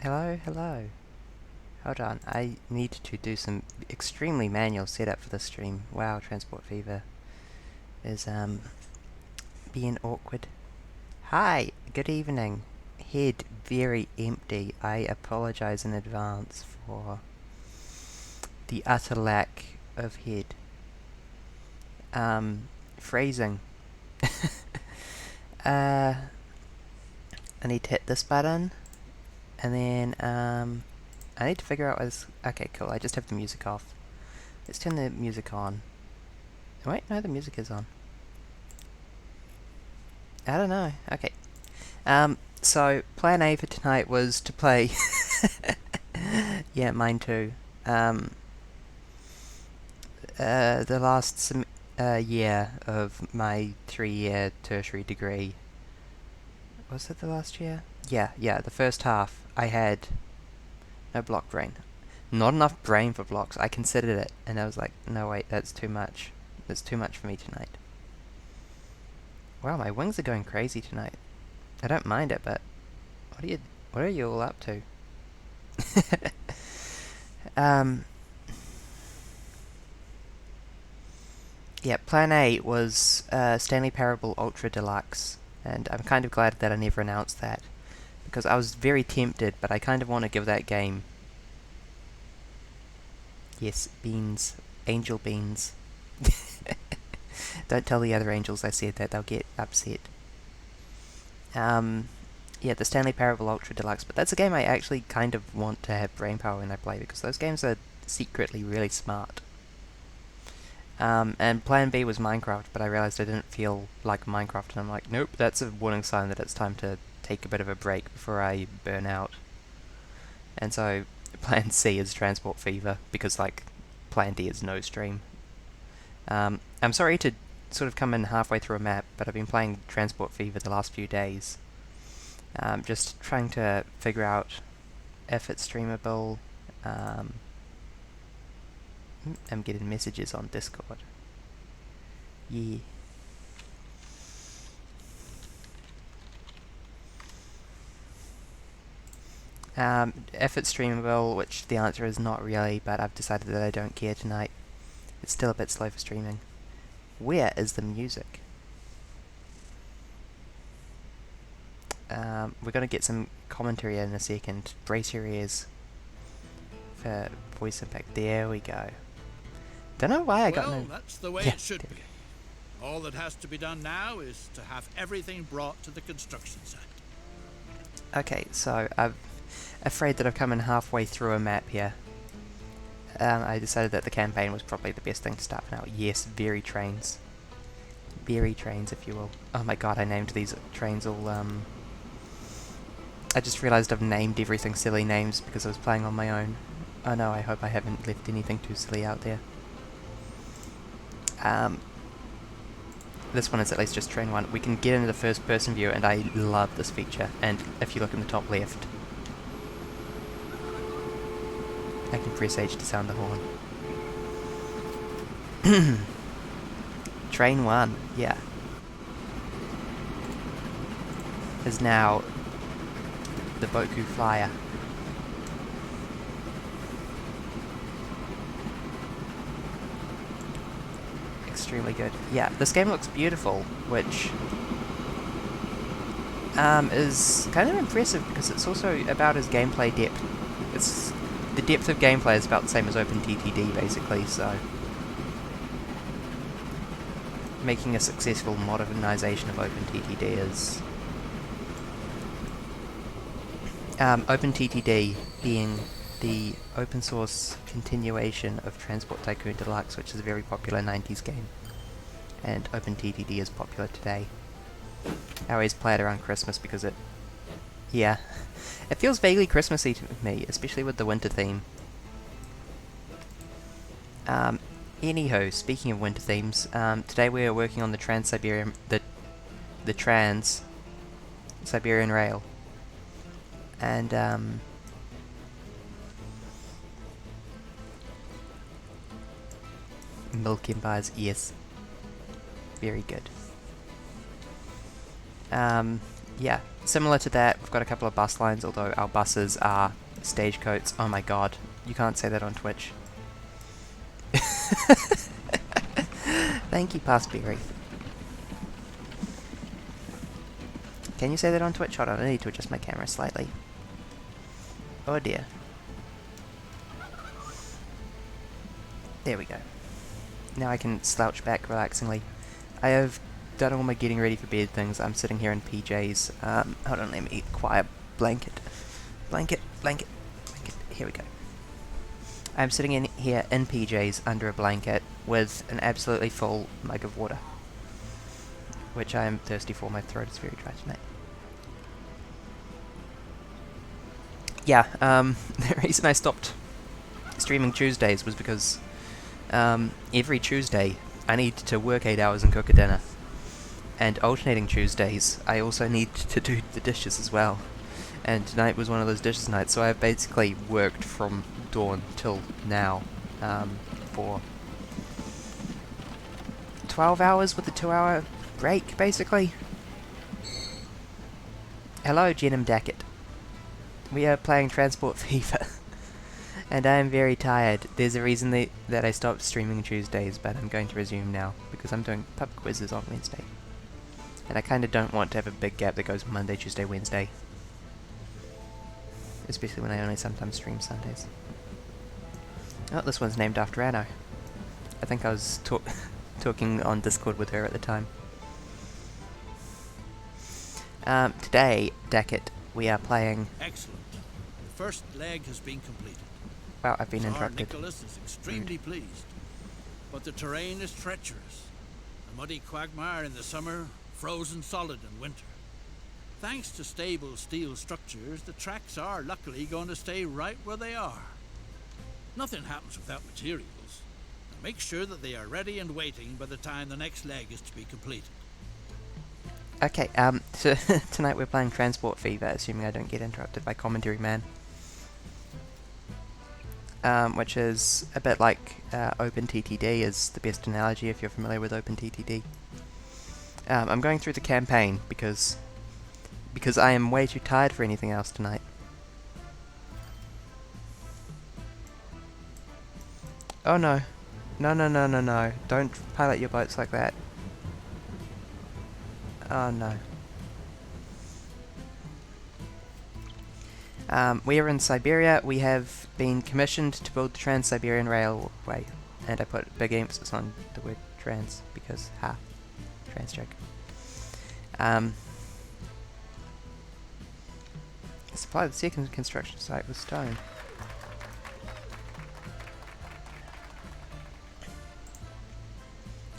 Hello, hello. Hold on, I need to do some extremely manual setup for this stream. Wow, Transport Fever is being awkward. Hi, good evening. Head very empty. I apologize in advance for the utter lack of head. Phrasing. I need to hit this button, and then I need to figure out what's... Okay, cool, I just have the music off. Let's turn the music on. Wait, no, the music is on. I don't know. Okay. So, plan A for tonight was to play... Yeah, mine too. The last year of my 3-year tertiary degree. Was it the last year? Yeah, the first half I had no block brain. Not enough brain for blocks. I considered it, and I was like, no wait, that's too much. That's too much for me tonight. Wow, my wings are going crazy tonight. I don't mind it, but what are you all up to? Yeah, Plan A was Stanley Parable Ultra Deluxe, and I'm kind of glad that I never announced that, because I was very tempted, but I kind of want to give that game... Yes, beans. Angel beans. Don't tell the other angels I said that, they'll get upset. Yeah, the Stanley Parable Ultra Deluxe, but that's a game I actually kind of want to have brainpower when I play, because those games are secretly really smart. And Plan B was Minecraft, but I realized I didn't feel like Minecraft, and I'm like, nope, that's a warning sign that it's time to take a bit of a break before I burn out. And so, Plan C is Transport Fever, because, like, Plan D is no stream. I'm sorry to sort of come in halfway through a map, but I've been playing Transport Fever the last few days. Just trying to figure out if it's streamable. I'm getting messages on Discord. Yeah. If it's streamable, which the answer is not really, but I've decided that I don't care tonight. It's still a bit slow for streaming. Where is the music? We're going to get some commentary in a second. Brace your ears for voice impact. There we go. Don't know why I got no... Well, that's the way Yeah, it should be. All that has to be done now is to have everything brought to the construction site. Okay, so I'm afraid that I've come in halfway through a map here. I decided that the campaign was probably the best thing to start for now. Yes, very trains. Berry trains, if you will. Oh my god, I named these trains all, I just realised I've named everything silly names because I was playing on my own. Oh no, I hope I haven't left anything too silly out there. This one is at least just train 1. We can get into the first person view, and I love this feature. And if you look in the top left, I can press H to sound the horn. Train 1, yeah, is now the Boku Flyer. Extremely good. Yeah, this game looks beautiful, which is kind of impressive because it's also about his gameplay depth. It's the depth of gameplay is about the same as OpenTTD basically, so making a successful modernization of OpenTTD is OpenTTD being the open source continuation of Transport Tycoon Deluxe, which is a very popular 90s game, and OpenTTD is popular today. I always play it around Christmas because it feels vaguely Christmassy to me, especially with the winter theme. Anywho, speaking of winter themes, today we are working on the Trans-Siberian Rail, and milk empires, yes, very good. yeah, similar to that, we've got a couple of bus lines, although our buses are stagecoats. Oh my god, you can't say that on Twitch. Thank you, Passberry. Can you say that on Twitch? Hold on, I need to adjust my camera slightly. Oh dear. There we go. Now I can slouch back relaxingly. I have done all my getting ready for bed things. I'm sitting here in PJs. Hold on, let me acquire blanket. Blanket. Here we go. I'm sitting in here in PJs under a blanket with an absolutely full mug of water, which I am thirsty for. My throat is very dry tonight. Yeah, the reason I stopped streaming Tuesdays was because every Tuesday I need to work 8 hours and cook a dinner. And alternating Tuesdays, I also need to do the dishes as well. And tonight was one of those dishes nights, so I've basically worked from dawn till now for 12 hours with a 2-hour break, basically. Hello, Jenim Dackett. We are playing Transport Fever. And I am very tired. There's a reason that I stopped streaming Tuesdays, but I'm going to resume now, because I'm doing pub quizzes on Wednesday. And I kind of don't want to have a big gap that goes Monday, Tuesday, Wednesday. Especially when I only sometimes stream Sundays. Oh, this one's named after Anno. I think I was talking on Discord with her at the time. Today, Dackett, we are playing... Excellent. The first leg has been completed. Wow, I've been Tsar interrupted. Nicholas is extremely pleased. But the terrain is treacherous. A muddy quagmire in the summer, frozen solid in winter. Thanks to stable steel structures, the tracks are luckily going to stay right where they are. Nothing happens without materials. And make sure that they are ready and waiting by the time the next leg is to be completed. Okay, so tonight we're playing Transport Fever, assuming I don't get interrupted by Commentary Man. Which is a bit like OpenTTD is the best analogy if you're familiar with OpenTTD. I'm going through the campaign because I am way too tired for anything else tonight. Oh no. No. Don't pilot your boats like that. Oh no. We are in Siberia. We have been commissioned to build the Trans-Siberian Railway. And I put big emphasis on the word trans because, trans joke. Supply the second construction site with stone.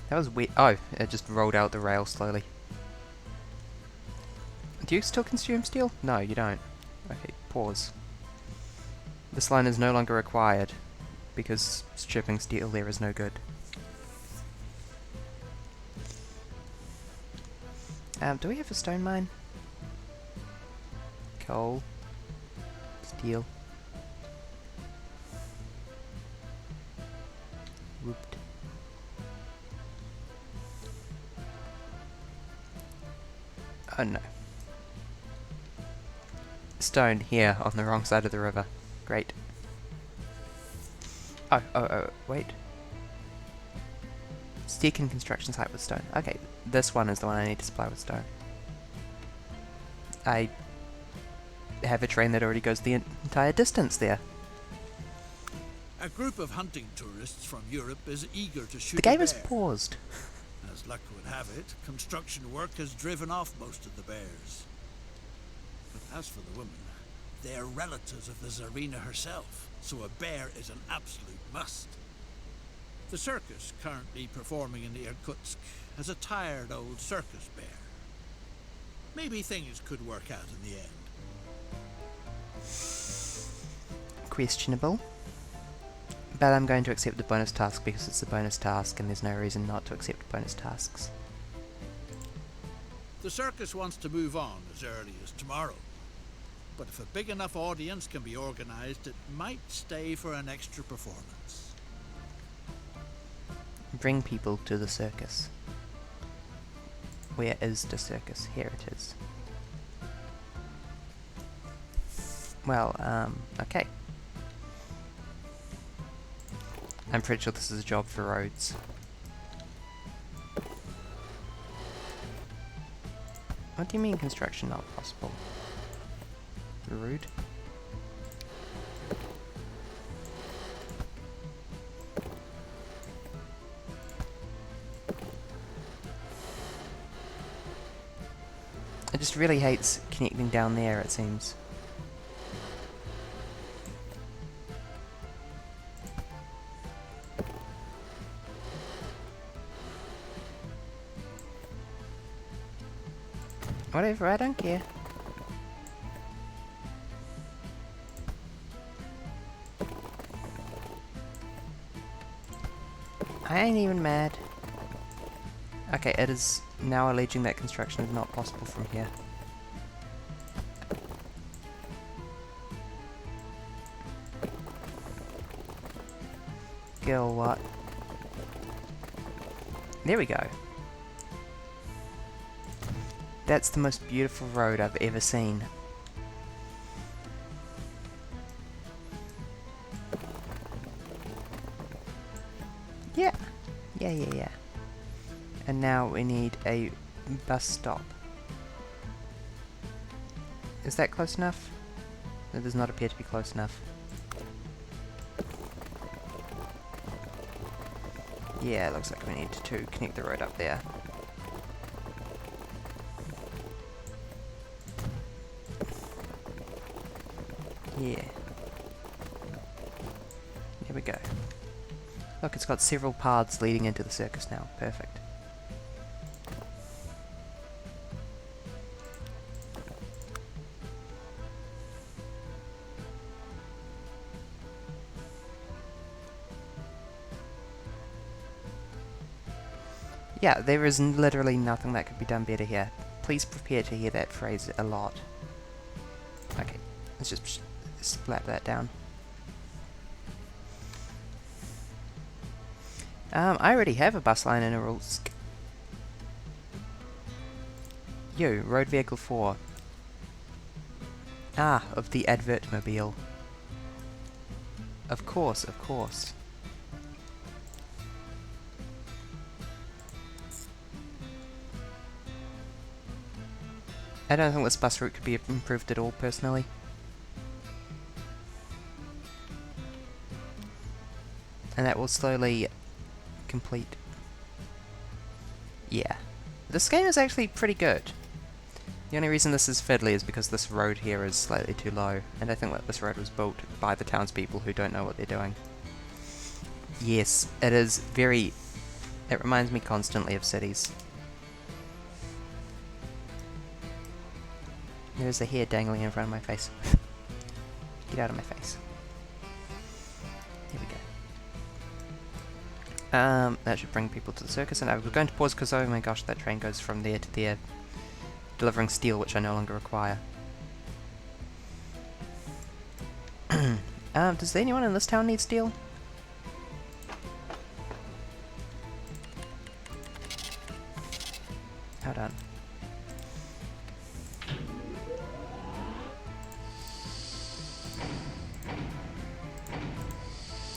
That was weird. Oh, it just rolled out the rail slowly. Do you still consume steel? No, you don't. Okay, pause. This line is no longer required because shipping steel there is no good. Do we have a stone mine? Coal. Steel. Whooped. Oh no. Stone here on the wrong side of the river. Great. Oh, wait. Stick and construction site with stone. Okay, this one is the one I need to supply with stone. I have a train that already goes the entire distance there. A group of hunting tourists from Europe is eager to shoot The game a is bear. paused. As luck would have it, construction work has driven off most of the bears. But as for the women, they are relatives of the Tsarina herself, so a bear is an absolute must. The circus currently performing in Irkutsk has a tired old circus bear. Maybe things could work out in the end. Questionable. But I'm going to accept the bonus task because it's a bonus task and there's no reason not to accept bonus tasks. The circus wants to move on as early as tomorrow. But if a big enough audience can be organised, it might stay for an extra performance. Bring people to the circus. Where is the circus? Here it is. Well, okay. I'm pretty sure this is a job for roads. What do you mean construction not possible? Rude. It just really hates connecting down there, it seems. Whatever, I don't care. I ain't even mad. Okay, it is now alleging that construction is not possible from here. Girl, what? There we go. That's the most beautiful road I've ever seen. Yeah. Yeah. And now we need a bus stop. Is that close enough? It does not appear to be close enough. Yeah, it looks like we need to connect the road up there. Yeah. There we go. Look, it's got several paths leading into the circus now. Perfect. Yeah, there is literally nothing that could be done better here. Please prepare to hear that phrase a lot. Okay, let's just slap that down. I already have a bus line in Arulsk. Yo, road vehicle 4. Ah, of the Advertmobile. Of course, of course. I don't think this bus route could be improved at all, personally. And that will slowly complete. Yeah. This game is actually pretty good. The only reason this is fiddly is because this road here is slightly too low, and I think that this road was built by the townspeople who don't know what they're doing. Yes, it is very... It reminds me constantly of cities. There's a hair dangling in front of my face. Get out of my face. Here we go. That should bring people to the circus, and I was going to pause because, oh my gosh, that train goes from there to there, delivering steel, which I no longer require. Does anyone in this town need steel? Hold on.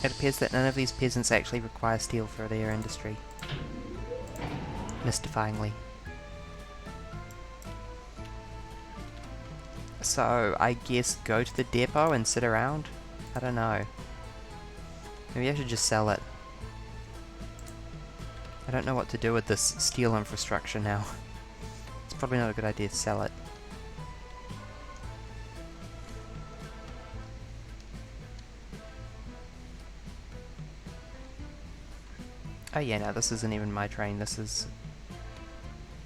It appears that none of these peasants actually require steel for their industry. Mystifyingly. So, I guess go to the depot and sit around? I don't know. Maybe I should just sell it. I don't know what to do with this steel infrastructure now. It's probably not a good idea to sell it. Oh yeah, no, this isn't even my train, this is...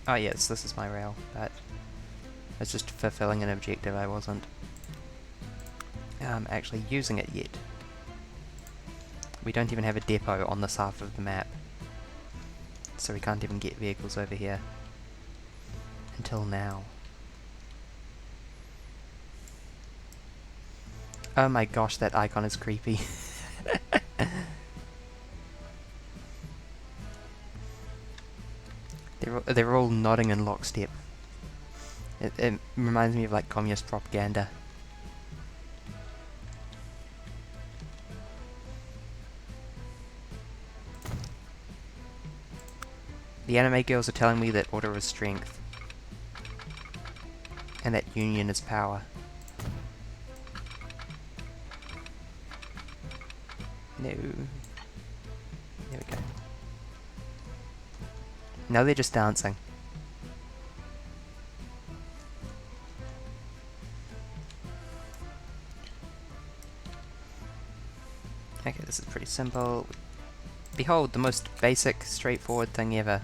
Oh yes, this is my rail, but... It's just fulfilling an objective. I wasn't actually using it yet. We don't even have a depot on this half of the map, so we can't even get vehicles over here. Until now. Oh my gosh, that icon is creepy. They're all nodding in lockstep. It reminds me of like communist propaganda. The anime girls are telling me that order is strength. And that union is power. No. There we go. Now they're just dancing. Okay, this is pretty simple. Behold, the most basic, straightforward thing ever.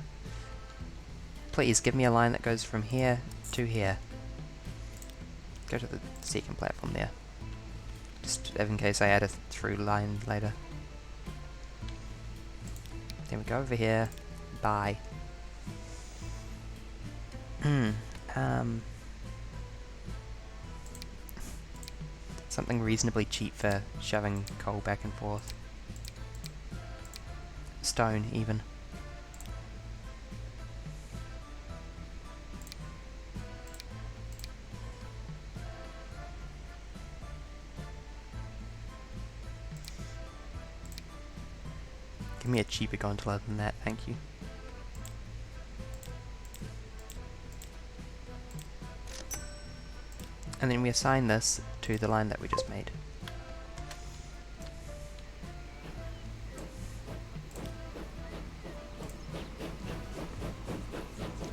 Please, give me a line that goes from here to here. Go to the second platform there. Just in case I add a through line later. Then we go over here. Bye. Something reasonably cheap for shoving coal back and forth. Stone, even. Give me a cheaper gondola than that, thank you. And then we assign this to the line that we just made.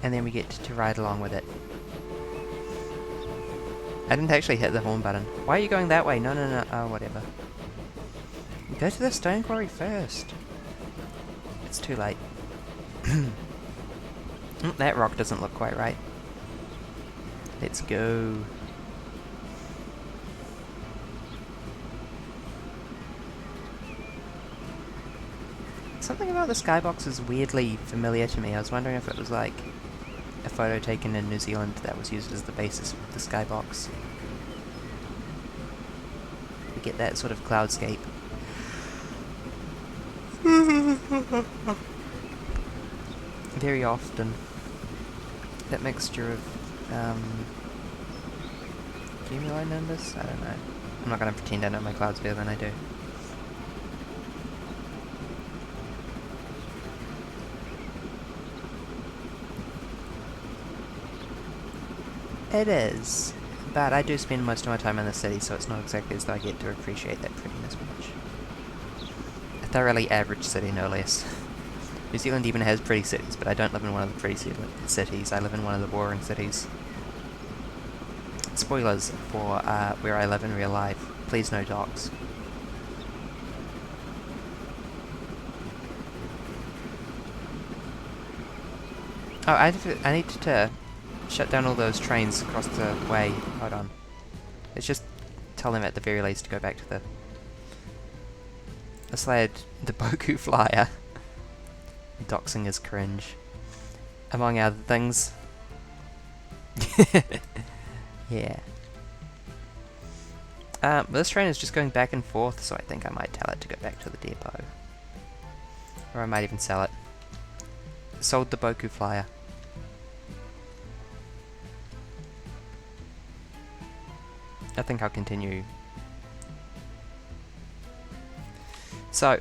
And then we get to ride along with it. I didn't actually hit the horn button. Why are you going that way? No, no, no. Oh, whatever. Go to the stone quarry first. It's too late. That rock doesn't look quite right. Let's go. Something about the skybox is weirdly familiar to me. I was wondering if it was like a photo taken in New Zealand that was used as the basis of the skybox. We get that sort of cloudscape. Very often. That mixture of cumulonimbus? I don't know. I'm not going to pretend I know my clouds better than I do. It is, but I do spend most of my time in the city, so it's not exactly as though I get to appreciate that prettiness much. A thoroughly average city, no less. New Zealand even has pretty cities, but I don't live in one of the pretty cities. I live in one of the boring cities. Spoilers for where I live in real life. Please no dogs. Oh, I need to shut down all those trains across the way. Hold on. Let's just tell them at the very least to go back to the... Let's add the Boku Flyer. Doxing is cringe. Among other things. Yeah. This train is just going back and forth, so I think I might tell it to go back to the depot. Or I might even sell it. Sold the Boku Flyer. I think I'll continue. So,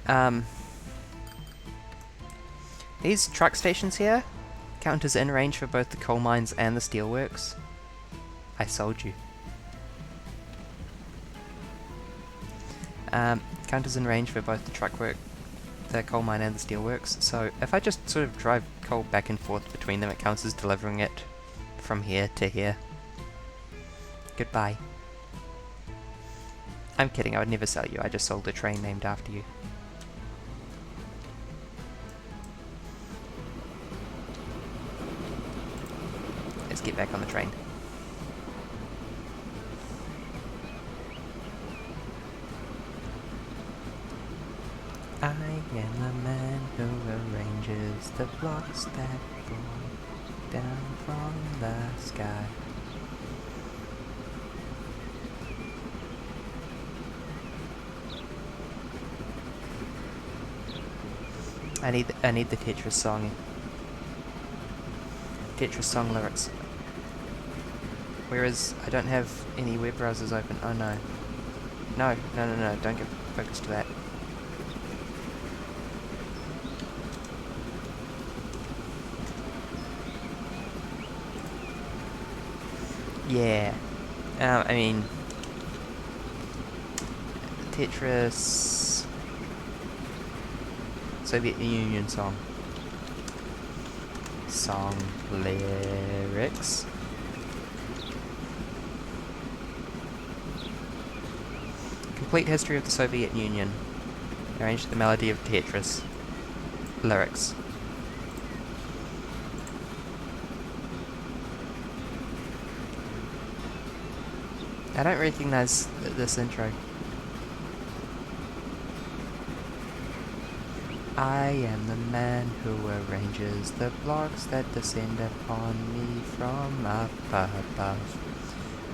these truck stations here count as in range for both the coal mines and the steelworks. I sold you. Count as in range for both the coal mine and the steelworks. So if I just sort of drive coal back and forth between them, it counts as delivering it from here to here. Goodbye. I'm kidding, I would never sell you. I just sold a train named after you. Let's get back on the train. I am the man who arranges the blocks that fall down from the sky. I need the Tetris song. Tetris song lyrics. Whereas I don't have any web browsers open. Oh no. No, don't get focused to that. Yeah. I mean, Tetris Soviet Union song. Song lyrics. Complete history of the Soviet Union. Arranged the melody of Tetris. Lyrics. I don't recognize this intro. I am the man who arranges the blocks that descend upon me from up above.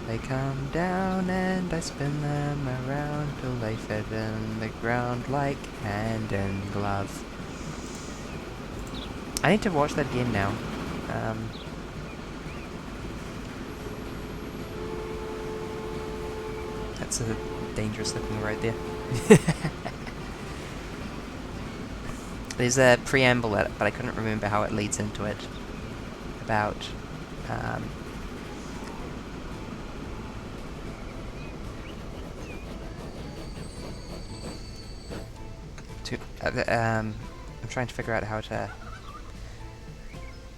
They come down and I spin them around till they fit in the ground like hand and glove. I need to watch that again now. That's a dangerous looking road there. There's a preamble at it, but I couldn't remember how it leads into it. About I'm trying to figure out how to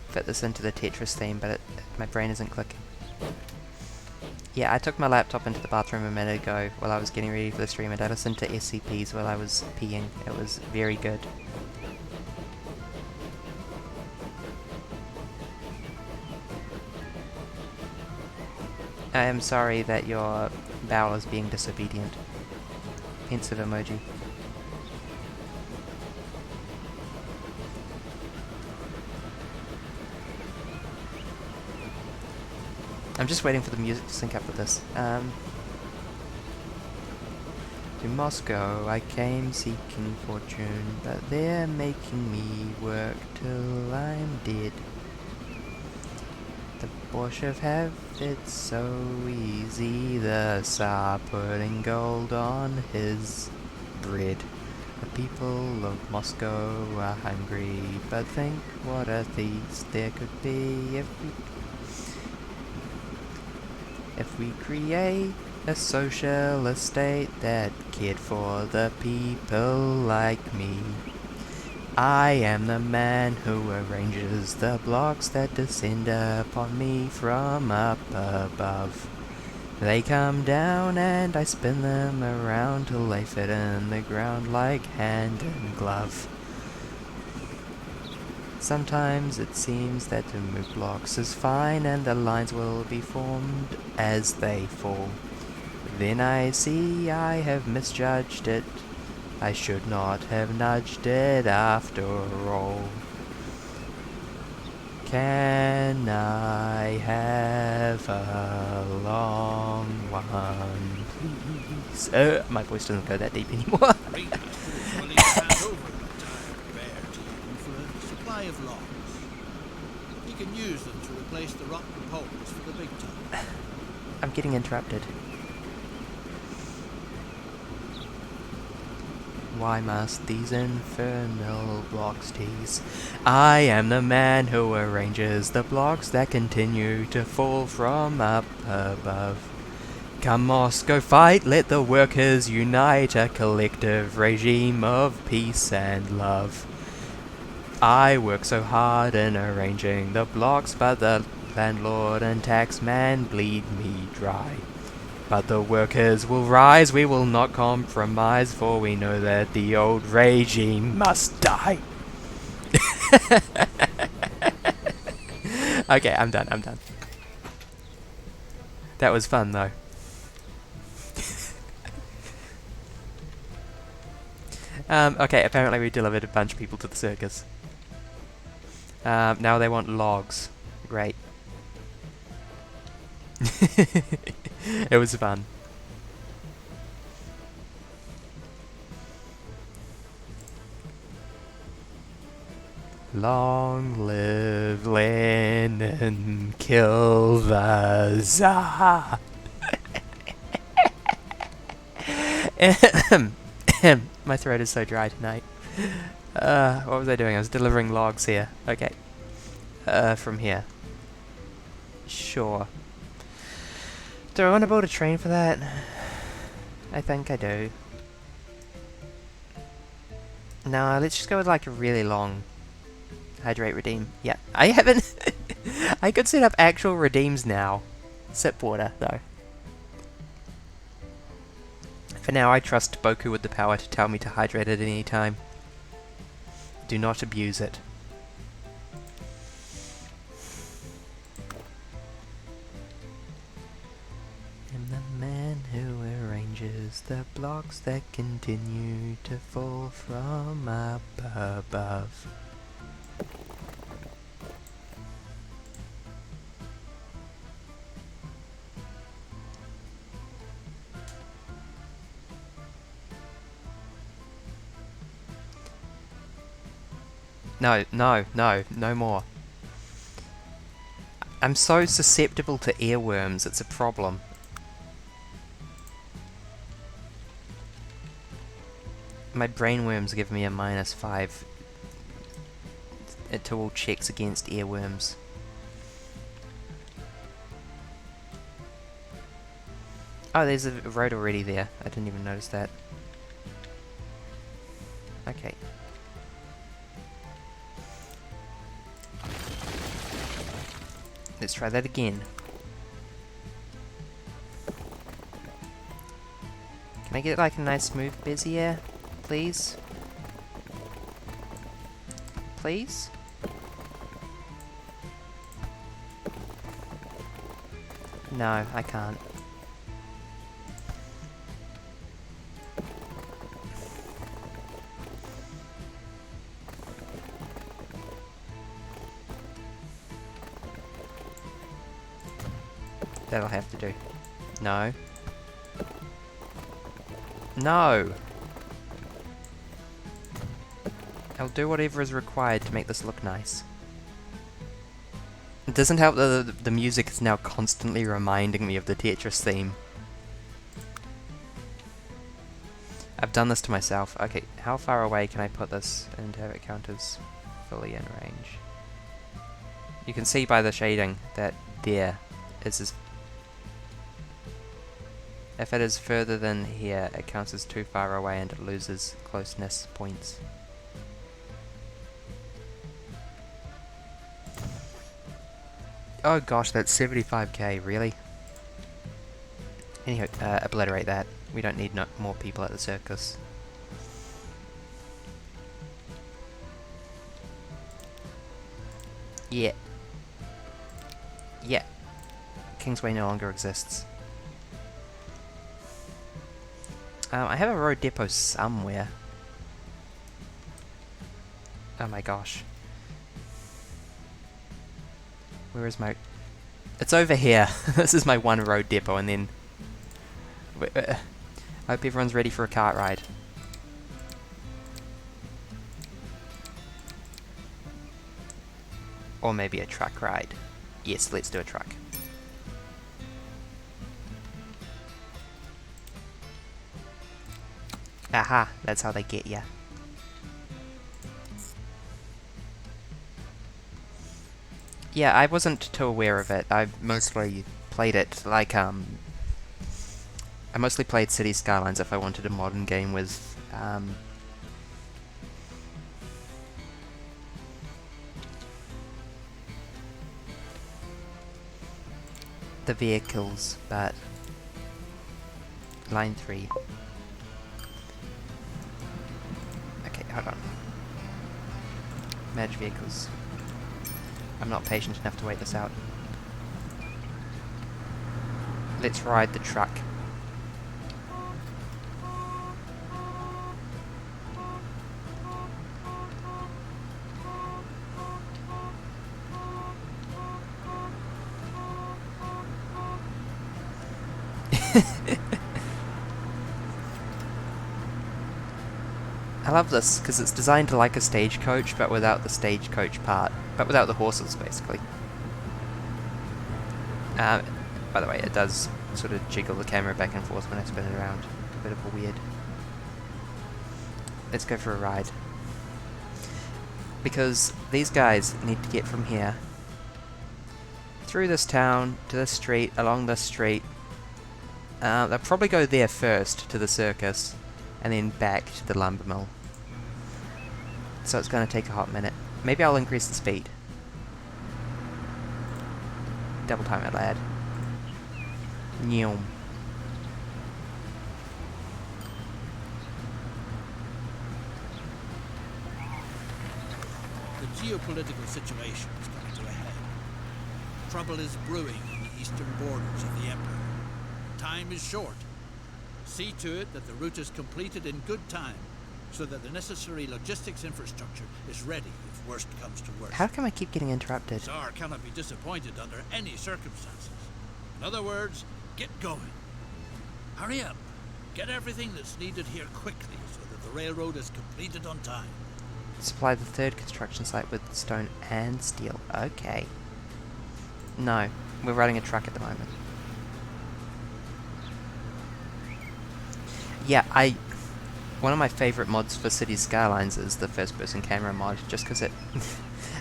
fit this into the Tetris theme, but my brain isn't clicking. Yeah, I took my laptop into the bathroom a minute ago while I was getting ready for the stream, and I listened to SCPs while I was peeing. It was very good. I am sorry that your bowel is being disobedient. Pensive emoji. I'm just waiting for the music to sync up with this. To Moscow I came seeking fortune, but they're making me work till I'm dead. The Bolshevik have it so easy, the Tsar putting gold on his bread. The people of Moscow are hungry, but think what a feast there could be if we create a socialist state that cared for the people like me. I am the man who arranges the blocks that descend upon me from up above. They come down and I spin them around till they fit in the ground like hand and glove. Sometimes it seems that to move blocks is fine and the lines will be formed as they fall. Then I see I have misjudged it. I should not have nudged it after all. Can I have a long one, please? My voice doesn't go that deep anymore. Rita is willing to hand over a retired bear to you for a supply of logs. You can use them to replace the rotten poles for the big tub. I'm getting interrupted. Why must these infernal blocks tease? I am the man who arranges the blocks that continue to fall from up above. Come Moscow, fight, let the workers unite, a collective regime of peace and love. I work so hard in arranging the blocks, but the landlord and taxman bleed me dry. But the workers will rise, we will not compromise, for we know that the old regime must die. Okay, I'm done. That was fun though. Okay, apparently we delivered a bunch of people to the circus. Now they want logs. Great. It was fun. Long live Lenin, kill the Tsar. My throat is so dry tonight. What was I doing? I was delivering logs here. Okay. From here. Sure. Do I want to build a train for that? I think I do. No, let's just go with like a really long hydrate redeem. Yeah, I haven't... I could set up actual redeems now. Sip water, though. For now, I trust Boku with the power to tell me to hydrate at any time. Do not abuse it. I'm the man who arranges the blocks that continue to fall from up above. No, no, no, no more. I'm so susceptible to earworms, it's a problem. My brainworms give me a -5 to all checks against earworms. Oh, there's a road already there. I didn't even notice that. Okay. Let's try that again. Can I get like a nice smooth Bezier, please? Please? No, I can't. That'll have to do. No. No! I'll do whatever is required to make this look nice. It doesn't help that the music is now constantly reminding me of the Tetris theme. I've done this to myself. Okay, how far away can I put this and have it count as fully in range? You can see by the shading that there is as... If it is further than here, it counts as too far away and it loses closeness points. Oh gosh, that's 75k, really? Anyhow, obliterate that. We don't need more people at the circus. Yeah. Yeah. Kingsway no longer exists. I have a road depot somewhere. Oh my gosh. Where is my... It's over here. This is my one road depot, and then... I hope everyone's ready for a cart ride. Or maybe a truck ride. Yes, let's do a truck. Aha, that's how they get ya. Yeah, I wasn't too aware of it. I mostly played it like, I mostly played City Skylines if I wanted a modern game with, the vehicles, but... Line 3. Okay, hold on. Merge vehicles. I'm not patient enough to wait this out. Let's ride the truck. I love this, because it's designed like a stagecoach, but without the stagecoach part. But without the horses, basically. By the way, it does sort of jiggle the camera back and forth when I spin it around. A bit of a weird. Let's go for a ride. Because these guys need to get from here through this town, to this street, along this street, They'll probably go there first, to the circus, and then back to the lumber mill. So it's going to take a hot minute. Maybe I'll increase the speed. Double time it, lad. Nyom. The geopolitical situation is coming to a head. Trouble is brewing on the eastern borders of the Empire. Time is short. See to it that the route is completed in good time, so that the necessary logistics infrastructure is ready if worst comes to worst. How come I keep getting interrupted? Tsar cannot be disappointed under any circumstances. In other words, get going. Hurry up. Get everything that's needed here quickly so that the railroad is completed on time. Supply the third construction site with stone and steel. Okay. No, we're riding a truck at the moment. Yeah, one of my favorite mods for City Skylines is the first-person camera mod, just because it...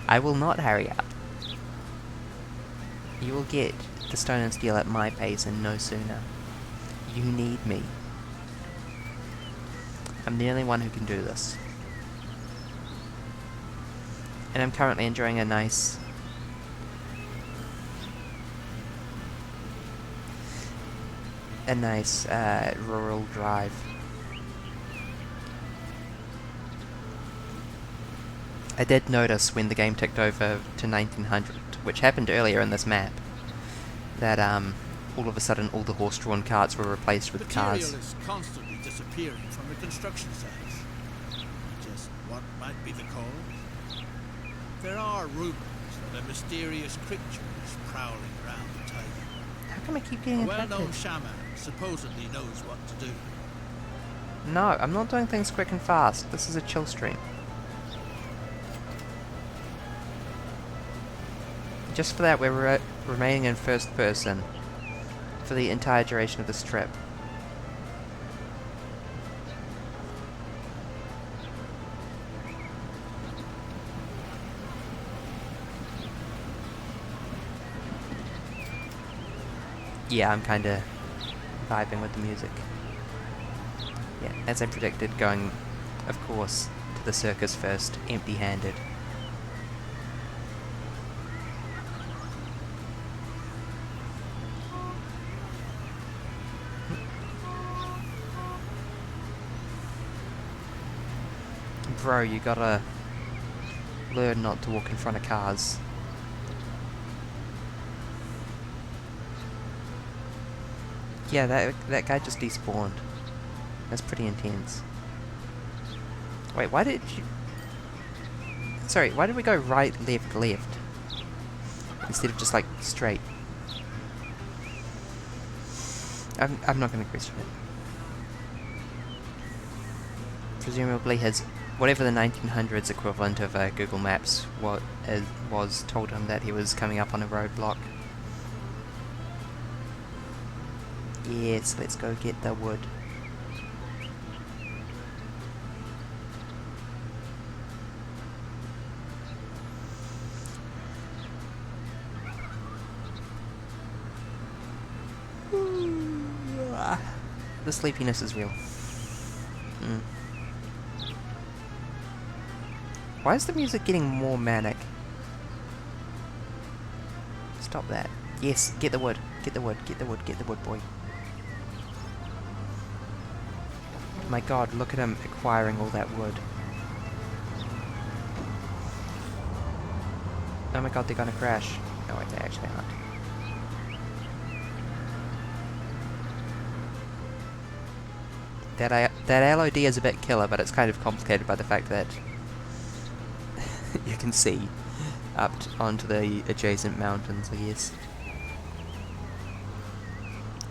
I will not hurry up. You will get the stone and steel at my pace and no sooner. You need me. I'm the only one who can do this. And I'm currently enjoying a nice... rural drive. I did notice when the game ticked over to 1900, which happened earlier in this map, that all of a sudden all the horse-drawn carts were replaced with cars. Material is constantly disappearing from the construction sites. Just what might be the cause? There are rumors that a mysterious creature is prowling around the tiger. How come I keep getting A infected? well-known shaman supposedly knows what to do. No, I'm not doing things quick and fast. This is a chill stream. Just for that, we're remaining in first person for the entire duration of this trip. Yeah, I'm kinda vibing with the music. Yeah, as I predicted, going, of course, to the circus first, empty-handed. Bro, you gotta learn not to walk in front of cars. Yeah, that guy just despawned. That's pretty intense. Wait, why did you... Sorry, why did we go right, left, left? Instead of just, like, straight? I'm not gonna question it. Presumably his... Whatever the 1900s equivalent of Google Maps was told him that he was coming up on a roadblock. Yes, let's go get the wood. The sleepiness is real. Why is the music getting more manic? Stop that. Yes, get the wood. Get the wood. Get the wood. Get the wood, boy. My god, look at him acquiring all that wood. Oh my god, they're gonna crash. No, wait, they actually aren't. That LOD is a bit killer, but it's kind of complicated by the fact that you can see up onto the adjacent mountains, I guess.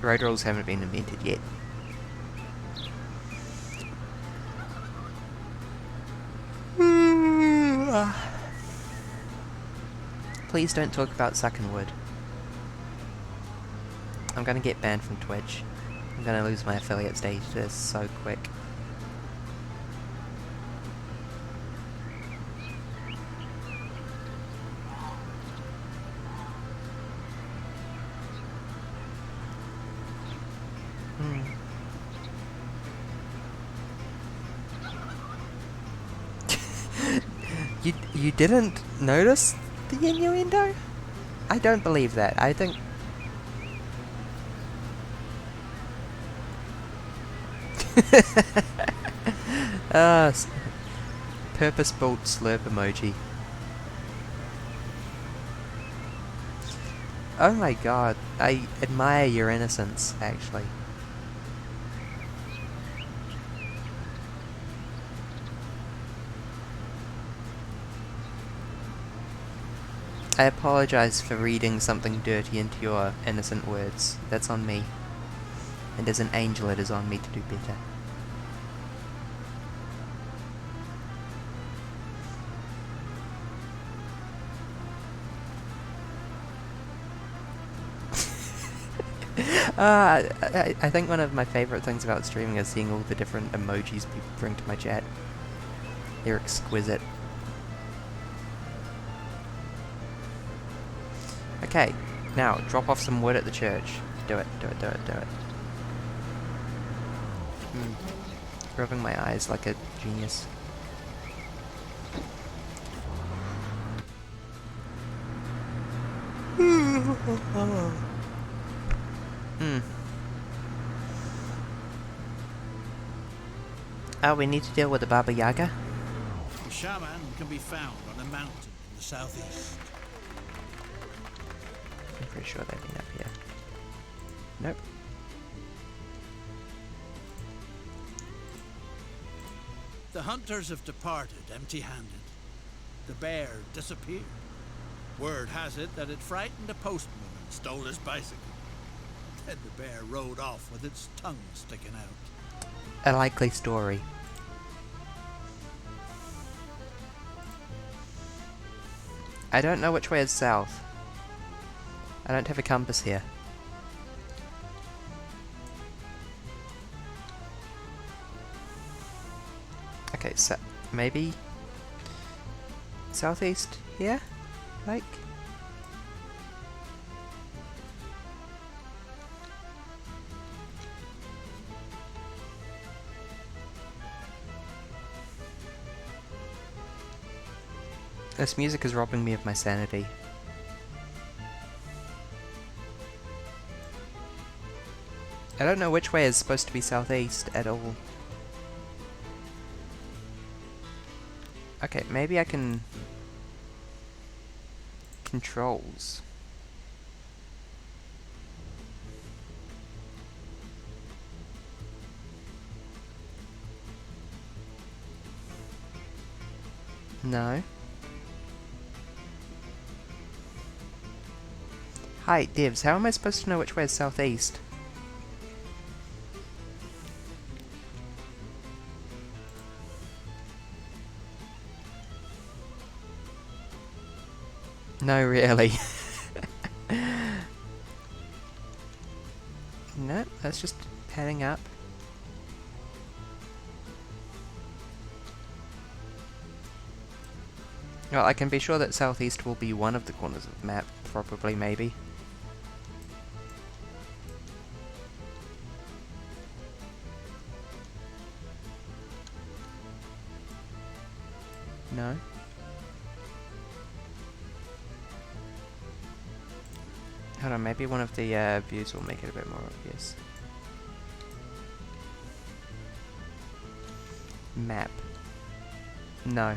Road rules haven't been invented yet. Please don't talk about sucking wood. I'm gonna get banned from Twitch. I'm gonna lose my affiliate status so quick. You didn't notice the innuendo? I don't believe that. I think... Ah, purpose-built slurp emoji. Oh my god, I admire your innocence, actually. I apologize for reading something dirty into your innocent words. That's on me. And as an angel, it is on me to do better. I think one of my favourite things about streaming is seeing all the different emojis people bring to my chat. They're exquisite. Okay, now drop off some wood at the church. Do it, do it, do it, do it. Rubbing my eyes like a genius. Oh, we need to deal with the Baba Yaga? The shaman can be found on a mountain in the southeast. I'm pretty sure they've been up here. Nope. The hunters have departed empty-handed. The bear disappeared. Word has it that it frightened a postman and stole his bicycle. Then the bear rode off with its tongue sticking out. A likely story. I don't know which way is south. I don't have a compass here. Okay, so maybe southeast here? Like? This music is robbing me of my sanity. I don't know which way is supposed to be southeast at all. Okay, maybe I can... Controls. No. Hi, Divs, how am I supposed to know which way is southeast? No, really. No, that's just heading up. Well, I can be sure that southeast will be one of the corners of the map, probably, maybe. No? Hold on, maybe one of the views will make it a bit more obvious. Map. No.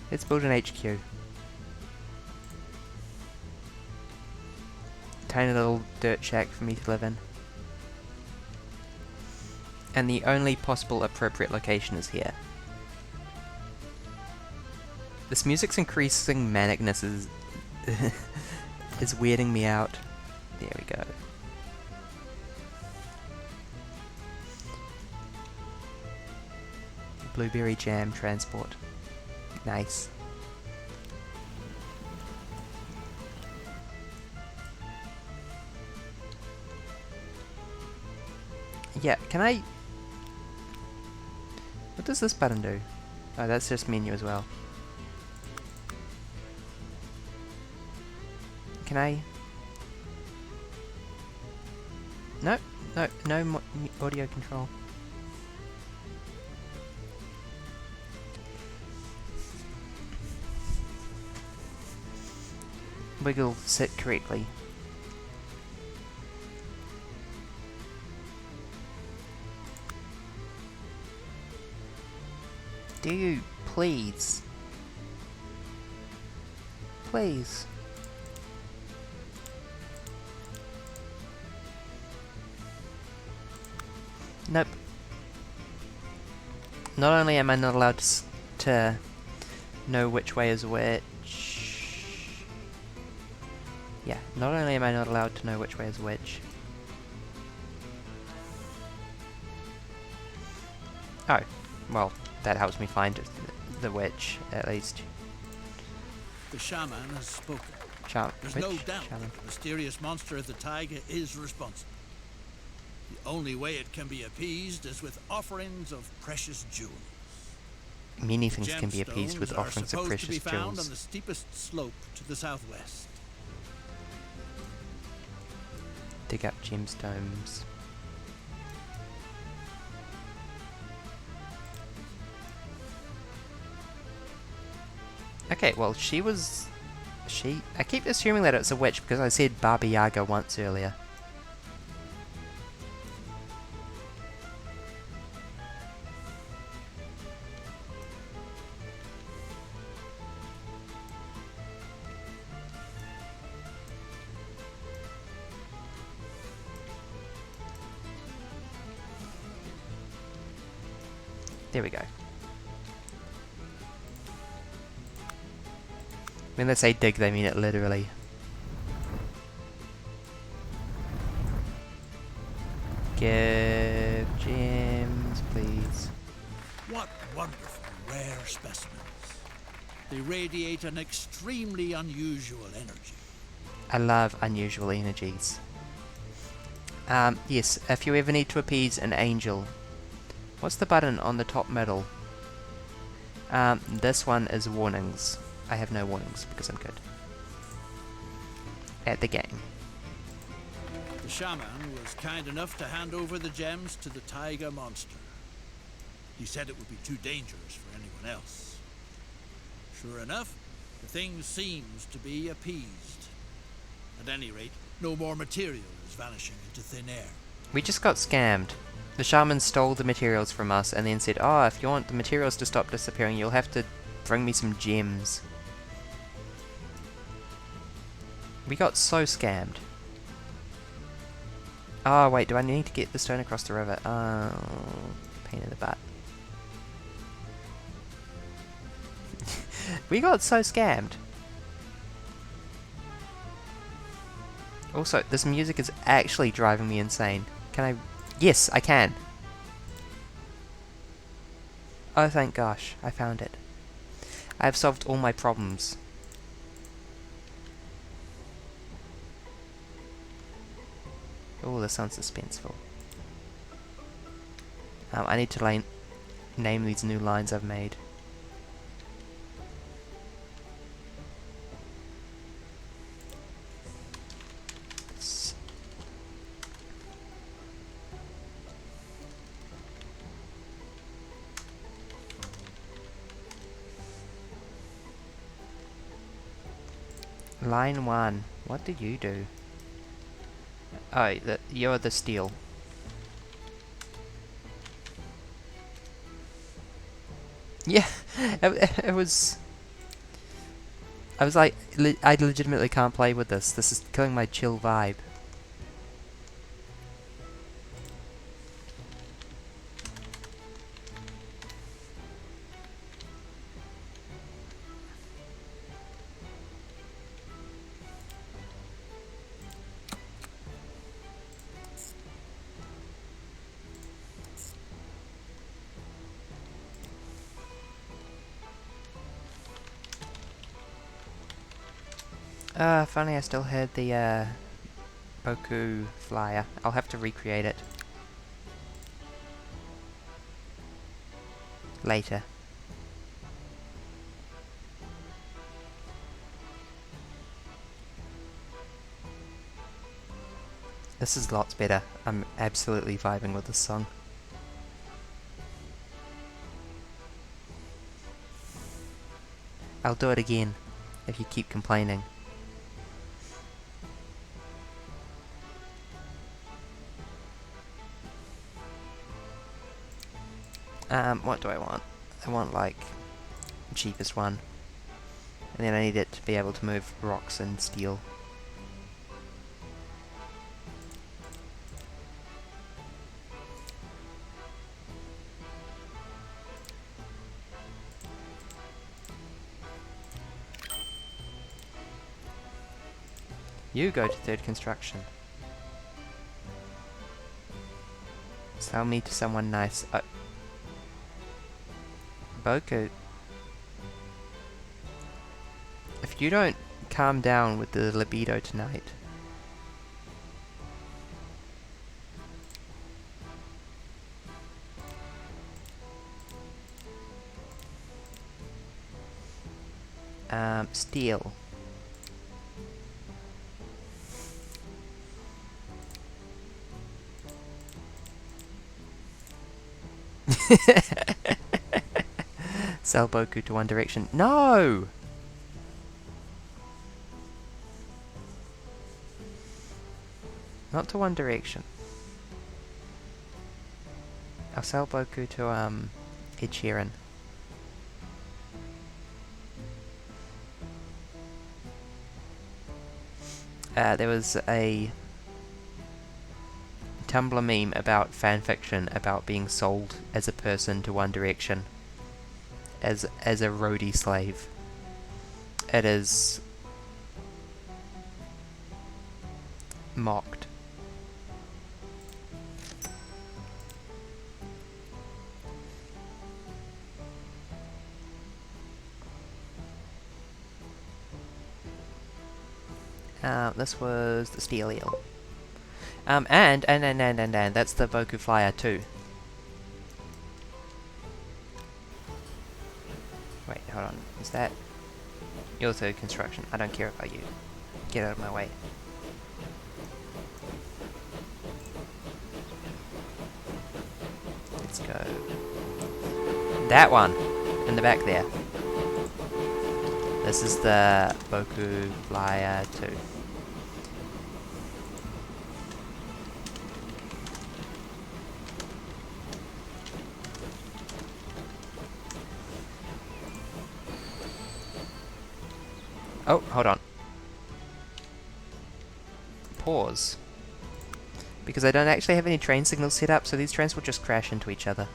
Let's build an HQ. Tiny little dirt shack for me to live in. And the only possible appropriate location is here. This music's increasing manicness is is weirding me out. There we go. Blueberry jam transport. Nice. Yeah, can I... What does this button do? Oh, that's just menu as well. Can I... No, no, no audio control. Wiggle, sit correctly. Do you, please? Please. Nope. Not only am I not allowed to know which way is which... Yeah, not only am I not allowed to know which way is which... Oh, well, that helps me find the witch, at least. The shaman has spoken. There's Which no doubt shaman? that the mysterious monster of the taiga is responsible. The only way it can be appeased is with offerings of precious jewels. Many things can be appeased with Gemstones are offerings of supposed precious to be found on jewels. the steepest slope to the southwest. Dig up gemstones. Okay, well, I keep assuming that it's a witch because I said Baba Yaga once earlier. There we go. When they say dig, they mean it literally. Give gems, please. What wonderful rare specimens. They radiate an extremely unusual energy. I love unusual energies. Yes, if you ever need to appease an angel. What's the button on the top middle? This one is warnings. I have no warnings because I'm good at the game. The shaman was kind enough to hand over the gems to the taiga monster. He said it would be too dangerous for anyone else. Sure enough, the thing seems to be appeased. At any rate, no more material is vanishing into thin air. We just got scammed. The shaman stole the materials from us and then said, "Oh, if you want the materials to stop disappearing, you'll have to bring me some gems." We got so scammed. Oh, wait, do I need to get the stone across the river? Oh, pain in the butt. We got so scammed. Also, this music is actually driving me insane. Can I... Yes, I can. Oh, thank gosh, I found it. I have solved all my problems. Oh, this sounds suspenseful. I need to name these new lines I've made. Line 1. What did you do? Oh, you're the steel. Yeah, it was... I was like, I legitimately can't play with this. This is killing my chill vibe. Funny I still had the, Boku flyer. I'll have to recreate it. Later. This is lots better. I'm absolutely vibing with this song. I'll do it again if you keep complaining. What do I want? I want, like, the cheapest one. And then I need it to be able to move rocks and steel. You go to third construction. Sell me to someone nice. Boku. If you don't calm down with the libido tonight. Steel. Sell Boku to One Direction. No! Not to One Direction. I'll sell Boku to Ed Sheeran. There was a Tumblr meme about fanfiction about being sold as a person to One Direction as a roadie slave. It is mocked. This was the Steel Eel. And that's the Boku Flyer too. Wait, hold on. Is that... You're third construction. I don't care about you. Get out of my way. Let's go. That one! In the back there. This is the Boku Flyer 2. Oh, hold on. Pause. Because I don't actually have any train signals set up, so these trains will just crash into each other.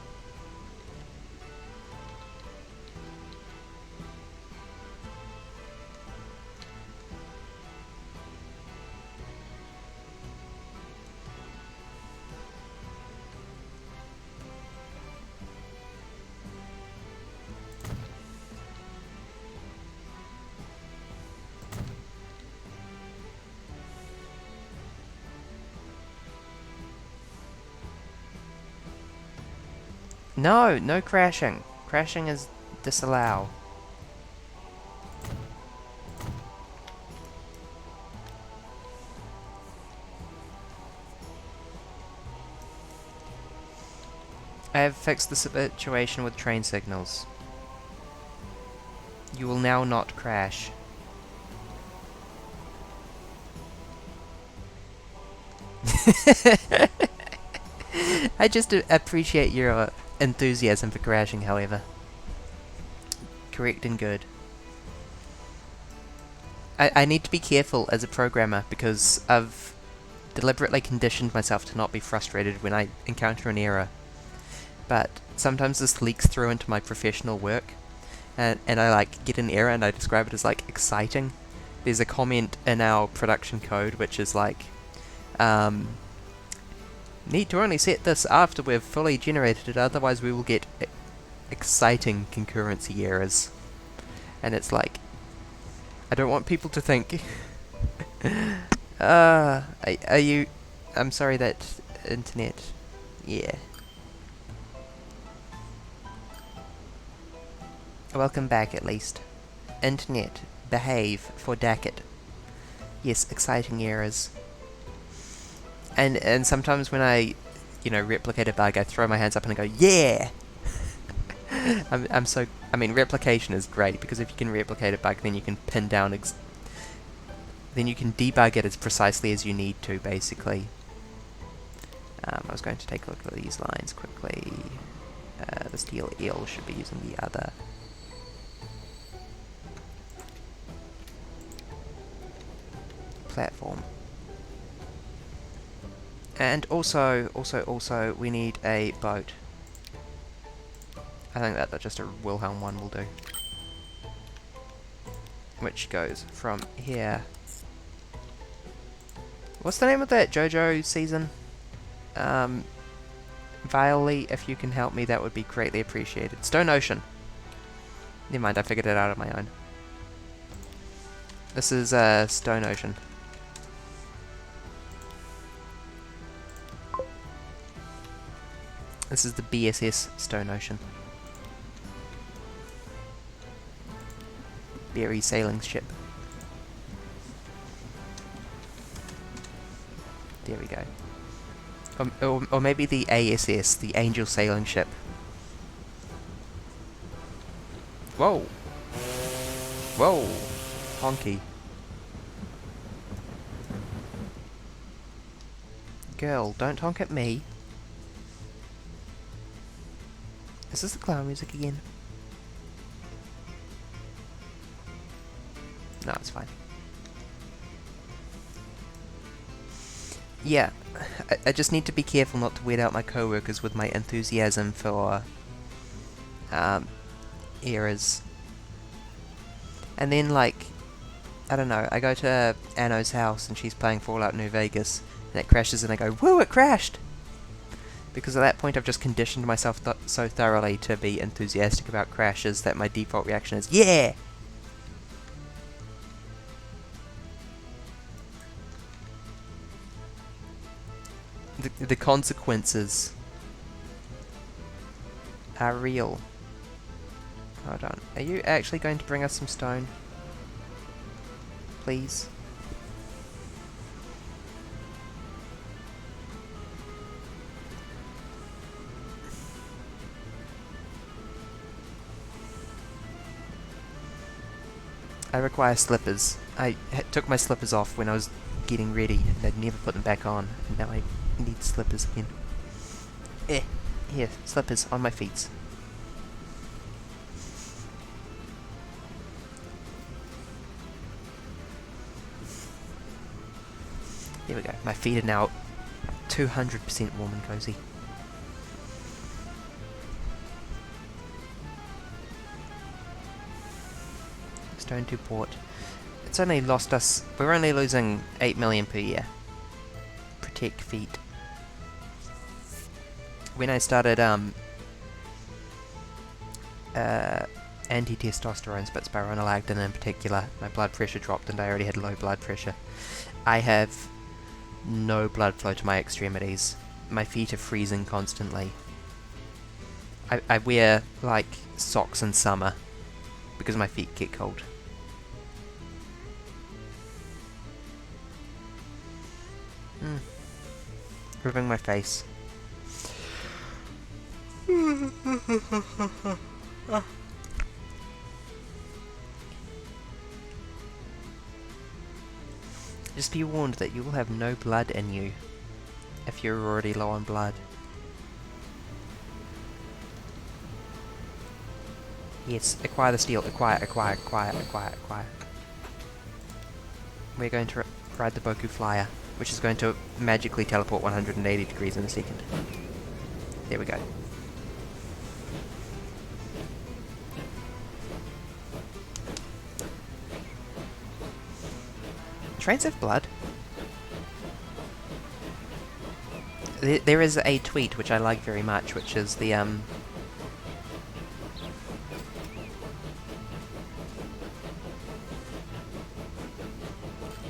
No, no crashing. Crashing is disallow. I have fixed the situation with train signals. You will now not crash. I just appreciate your enthusiasm for crashing, however. Correct and good. I need to be careful as a programmer because I've deliberately conditioned myself to not be frustrated when I encounter an error. But sometimes this leaks through into my professional work, and I like get an error and I describe it as like exciting. There's a comment in our production code which is like, need to only set this after we've fully generated it, otherwise we will get exciting concurrency errors. And it's like, I don't want people to think, are you, I'm sorry that internet, yeah. Welcome back at least. Internet, behave for Dacket. Yes, exciting errors. And sometimes when I, replicate a bug, I throw my hands up and I go, yeah! I'm so... I mean, replication is great, because if you can replicate a bug, then you can pin down... then you can debug it as precisely as you need to, basically. I was going to take a look at these lines quickly. The steel eel should be using the other. Platform. And also, we need a boat. I think that just a Wilhelm one will do. Which goes from here. What's the name of that JoJo season? Viley, if you can help me, that would be greatly appreciated. Stone Ocean. Never mind, I figured it out on my own. This is Stone Ocean. This is the BSS Stone Ocean. Berry sailing ship. There we go. Or maybe the ASS, the Angel Sailing Ship. Whoa! Whoa! Honky. Girl, don't honk at me. Is this the clown music again? No, it's fine. Yeah, I just need to be careful not to weird out my co-workers with my enthusiasm for eras. And then, like, I don't know, I go to Anno's house and she's playing Fallout New Vegas and it crashes and I go, woo, it crashed! Because at that point I've just conditioned myself so thoroughly to be enthusiastic about crashes that my default reaction is, yeah! The consequences are real. Hold on. Are you actually going to bring us some stone? Please? I require slippers. I took my slippers off when I was getting ready and I'd never put them back on, and now I need slippers again. Here, slippers on my feet. There we go. My feet are now 200% warm and cozy. Stone to port. It's only lost us... We're only losing 8 million per year. Protect feet. When I started anti-testosterone spironolactone in particular, my blood pressure dropped and I already had low blood pressure. I have no blood flow to my extremities. My feet are freezing constantly. I wear, like, socks in summer because my feet get cold. Rubbing my face. Just be warned that you will have no blood in you if you're already low on blood. Yes, acquire the steel. Acquire. We're going to ride the Boku Flyer, which is going to magically teleport 180 degrees in a second. There we go. Trains have blood. There is a tweet which I like very much, which is the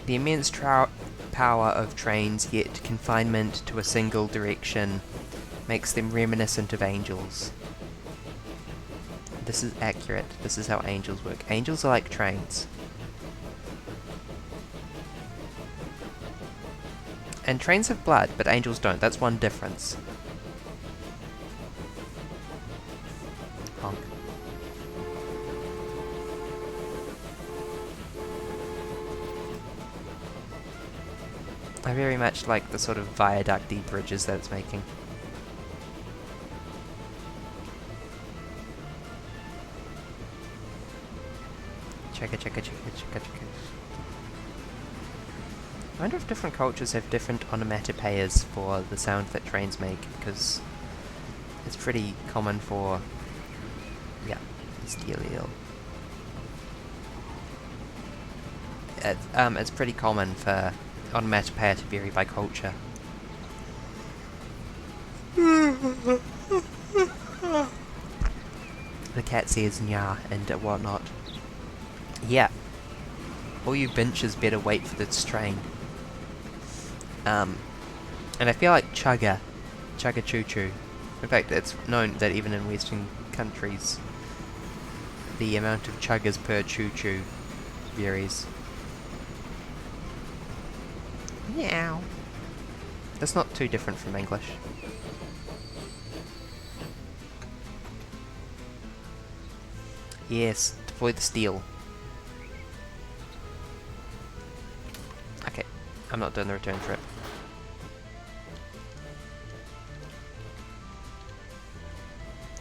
immense power of trains, yet confinement to a single direction makes them reminiscent of angels. This is accurate. This is how angels work. Angels are like trains. And trains have blood, but angels don't. That's one difference. Honk. I very much like the sort of viaducty bridges that it's making. Checka checka checka checka checka. I wonder if different cultures have different onomatopoeias for the sound that trains make, because it's pretty common for... yeah, steel eel. It's pretty common for onomatopoeia to vary by culture. The cat says nya and whatnot. Yeah. All you benches better wait for this train. And I feel like chugga choo choo. In fact, it's known that even in Western countries, the amount of chuggas per choo choo varies. Meow. That's not too different from English. Yes, deploy the steel. Okay, I'm not doing the return trip.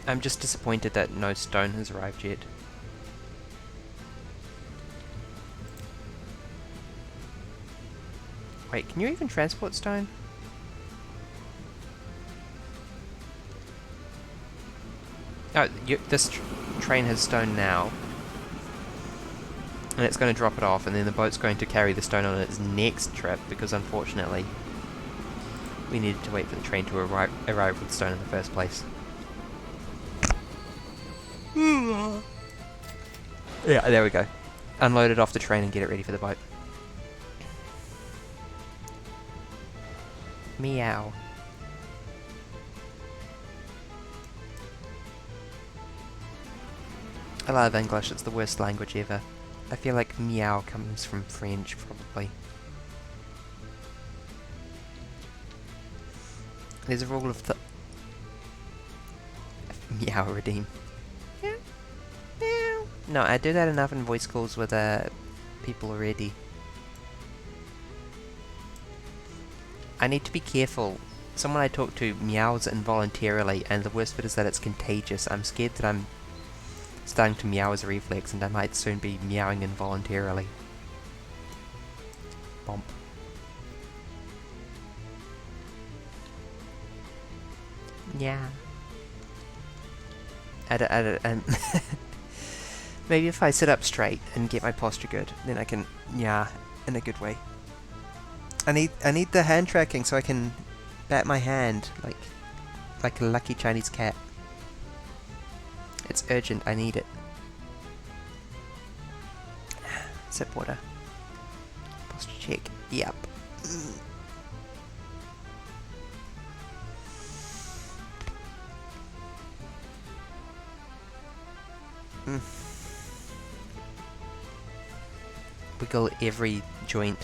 I'm just disappointed that no stone has arrived yet. Wait, can you even transport stone? Oh, this train has stone now. And it's going to drop it off, and then the boat's going to carry the stone on its next trip, because unfortunately we needed to wait for the train to arrive with stone in the first place. Yeah, there we go. Unload it off the train and get it ready for the boat. Meow. I love English, it's the worst language ever. I feel like meow comes from French, probably. There's a rule of meow redeem. Meow. Meow. No, I do that enough in voice calls with people already. I need to be careful. Someone I talk to meows involuntarily, and the worst bit is that it's contagious. I'm scared that I'm starting to meow as a reflex, and I might soon be meowing involuntarily. Bomp. Yeah. And maybe if I sit up straight and get my posture good, then I can yeah in a good way. I need the hand tracking so I can bat my hand like a lucky Chinese cat. It's urgent, I need it. Sip water. Posture check. Yep. Wiggle every joint.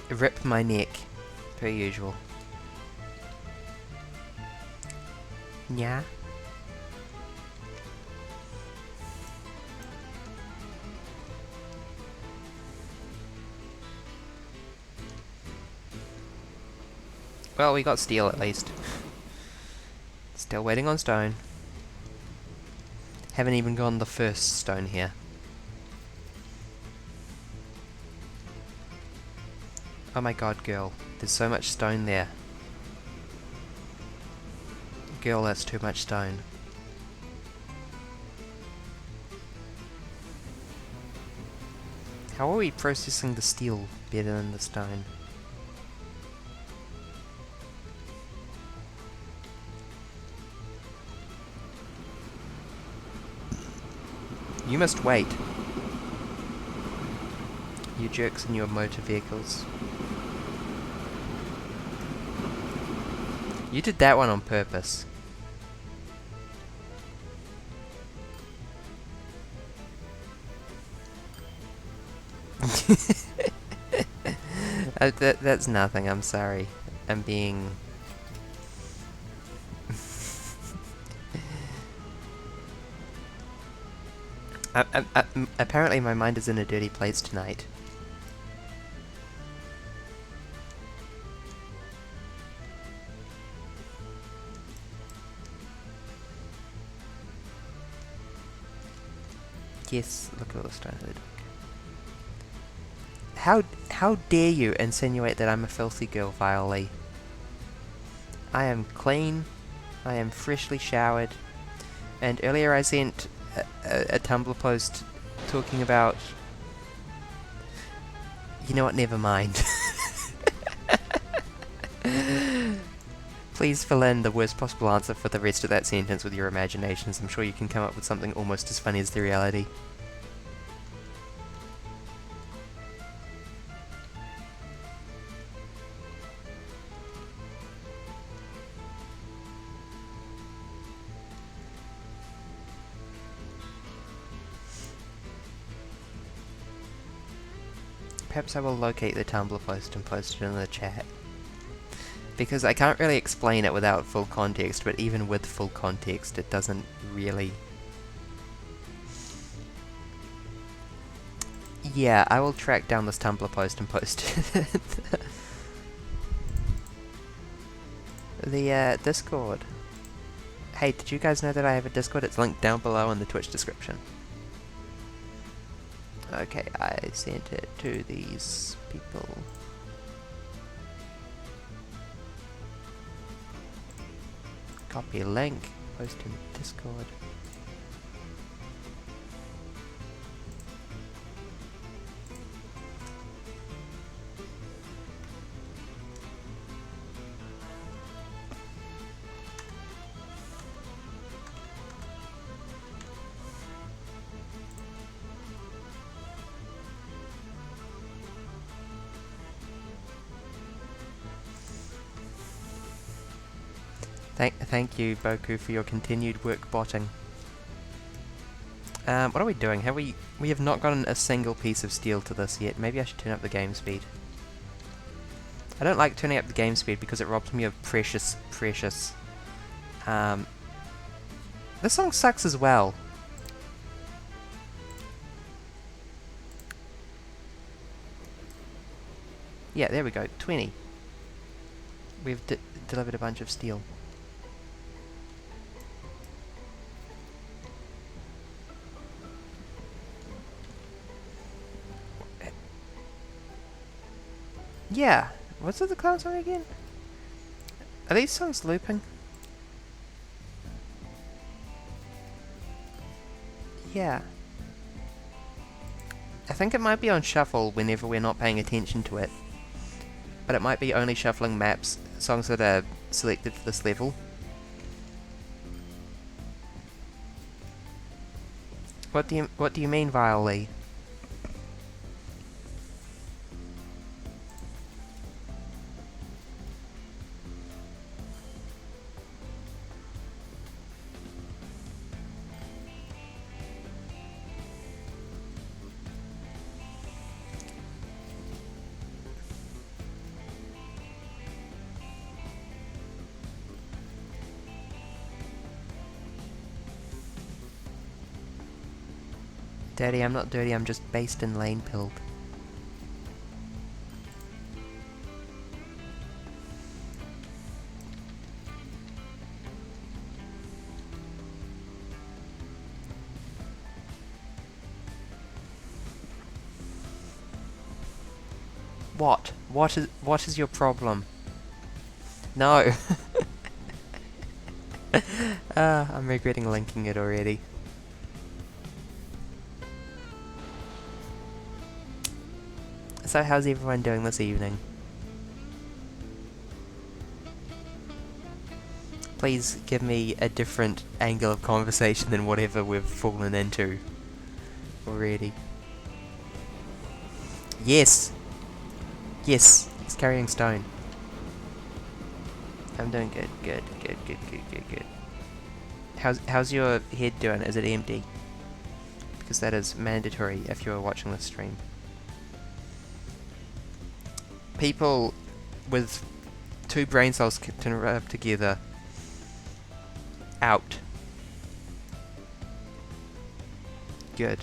Rip my neck, per usual. Yeah. Well, we got steel at least. Still waiting on stone. Haven't even gotten the first stone here. Oh my god, girl. There's so much stone there. Girl, that's too much stone. How are we processing the steel better than the stone? You must wait. You jerks in your motor vehicles. You did that one on purpose. That's nothing, I'm sorry. I'm being... apparently my mind is in a dirty place tonight. Yes, look at all the stone hood. How dare you insinuate that I'm a filthy girl, Violi? I am clean, I am freshly showered, and earlier I sent a Tumblr post talking about... You know what, never mind. Please fill in the worst possible answer for the rest of that sentence with your imaginations. I'm sure you can come up with something almost as funny as the reality. Perhaps I will locate the Tumblr post and post it in the chat. Because I can't really explain it without full context, but even with full context it doesn't really... Yeah, I will track down this Tumblr post and post it. The Discord. Hey, did you guys know that I have a Discord? It's linked down below in the Twitch description. Okay, I sent it to these people. Copy link, post in Discord. Thank you, Boku, for your continued work botting. What are we doing? We have not gotten a single piece of steel to this yet. Maybe I should turn up the game speed. I don't like turning up the game speed because it robs me of precious... This song sucks as well. Yeah, there we go. 20. We've delivered a bunch of steel. Yeah. What's with the clown song again? Are these songs looping? Yeah. I think it might be on shuffle whenever we're not paying attention to it. But it might be only shuffling maps, songs that are selected for this level. What do you mean, Violi? Daddy, I'm not dirty, I'm just based and lane pilled. What? What is your problem? No! I'm regretting linking it already. So how's everyone doing this evening? Please give me a different angle of conversation than whatever we've fallen into already. Yes! Yes! It's carrying stone. I'm doing good. How's your head doing? Is it empty? Because that is mandatory if you're watching this stream. people with 2 brain cells can rub together. Out. Good.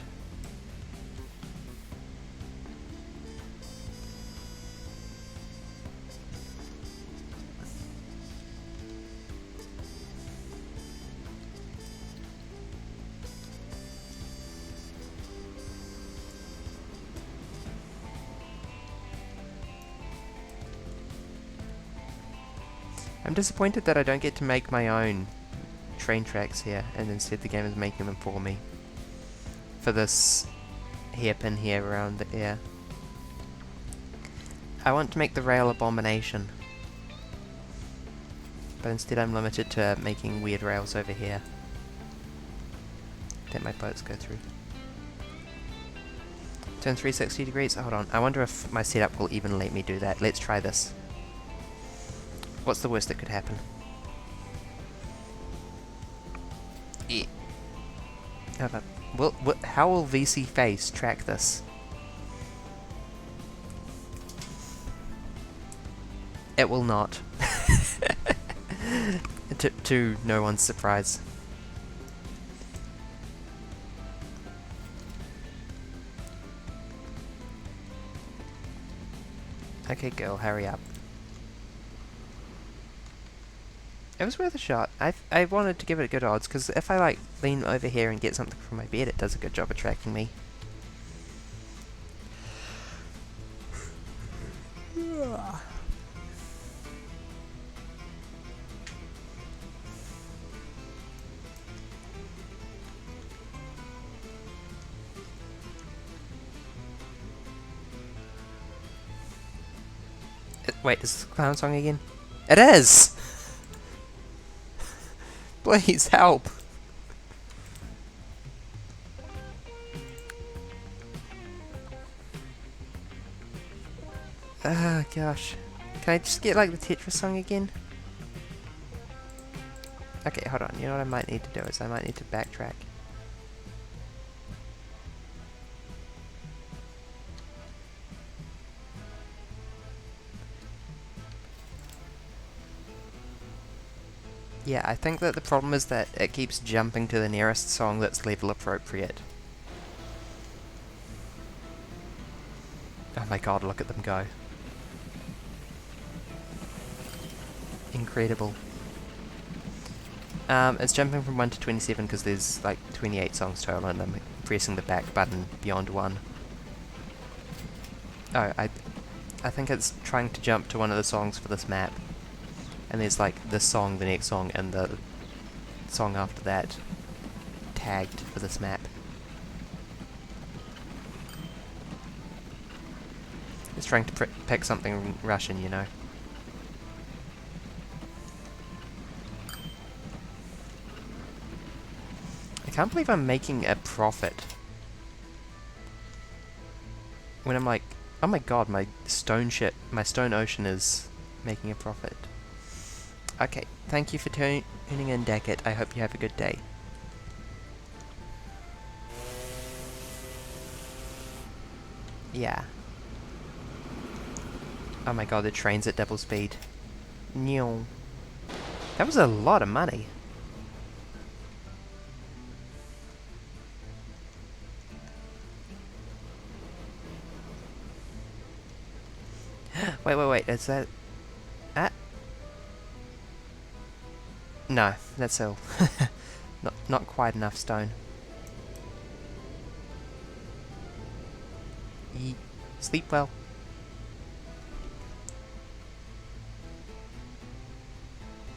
I'm disappointed that I don't get to make my own train tracks here, and instead the game is making them for me. For this hairpin here around the air. I want to make the rail abomination. But instead I'm limited to making weird rails over here that my boats go through. Turn 360 degrees? Hold on, I wonder if my setup will even let me do that. Let's try this. What's the worst that could happen? Yeah. How will VC Face track this? It will not. to no one's surprise. Okay, girl, hurry up. It was worth a shot. I wanted to give it good odds, because if I like lean over here and get something from my bed, it does a good job of tracking me. Wait, is this the clown song again? It is! Please help! Oh gosh. Can I just get like the Tetris song again? Okay, hold on. You know what I might need to do is I might need to backtrack. Yeah, I think that the problem is that it keeps jumping to the nearest song that's level appropriate. Oh my god, look at them go. Incredible. It's jumping from 1 to 27 because there's like 28 songs total and I'm pressing the back button beyond 1. Oh, I think it's trying to jump to one of the songs for this map. And there's like this song, the next song, and the song after that tagged for this map. It's trying to pick something Russian, you know. I can't believe I'm making a profit. When I'm like, oh my god, my stone ocean is making a profit. Okay, thank you for tuning in, Daggett. I hope you have a good day. Yeah. Oh my god, the train's at double speed. Neon. That was a lot of money. Wait, is that... Ah? No, that's all. not quite enough stone. Sleep well.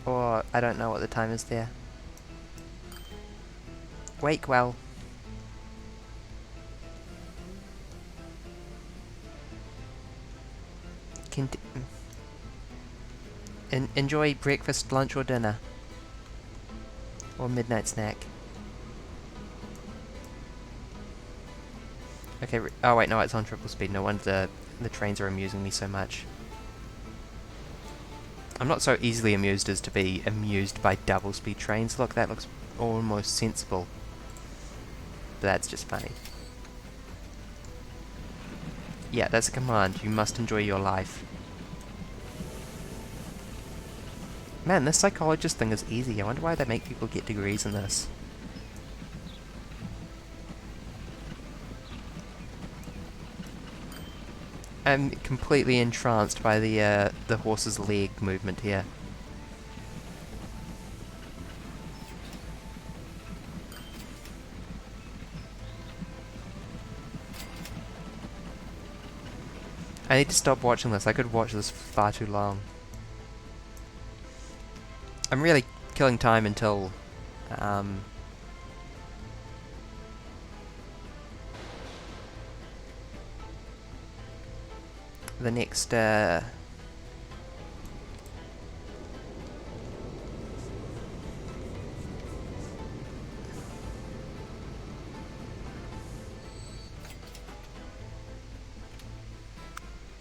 Or, I don't know what the time is there. Wake well. Enjoy breakfast, lunch or dinner. Or midnight snack. Okay, oh wait, no, it's on triple speed. No wonder the trains are amusing me so much. I'm not so easily amused as to be amused by double speed trains. Look, that looks almost sensible. But that's just funny. Yeah, that's a command. You must enjoy your life. Man, this psychologist thing is easy. I wonder why they make people get degrees in this. I'm completely entranced by the horse's leg movement here. I need to stop watching this. I could watch this far too long. I'm really killing time until the next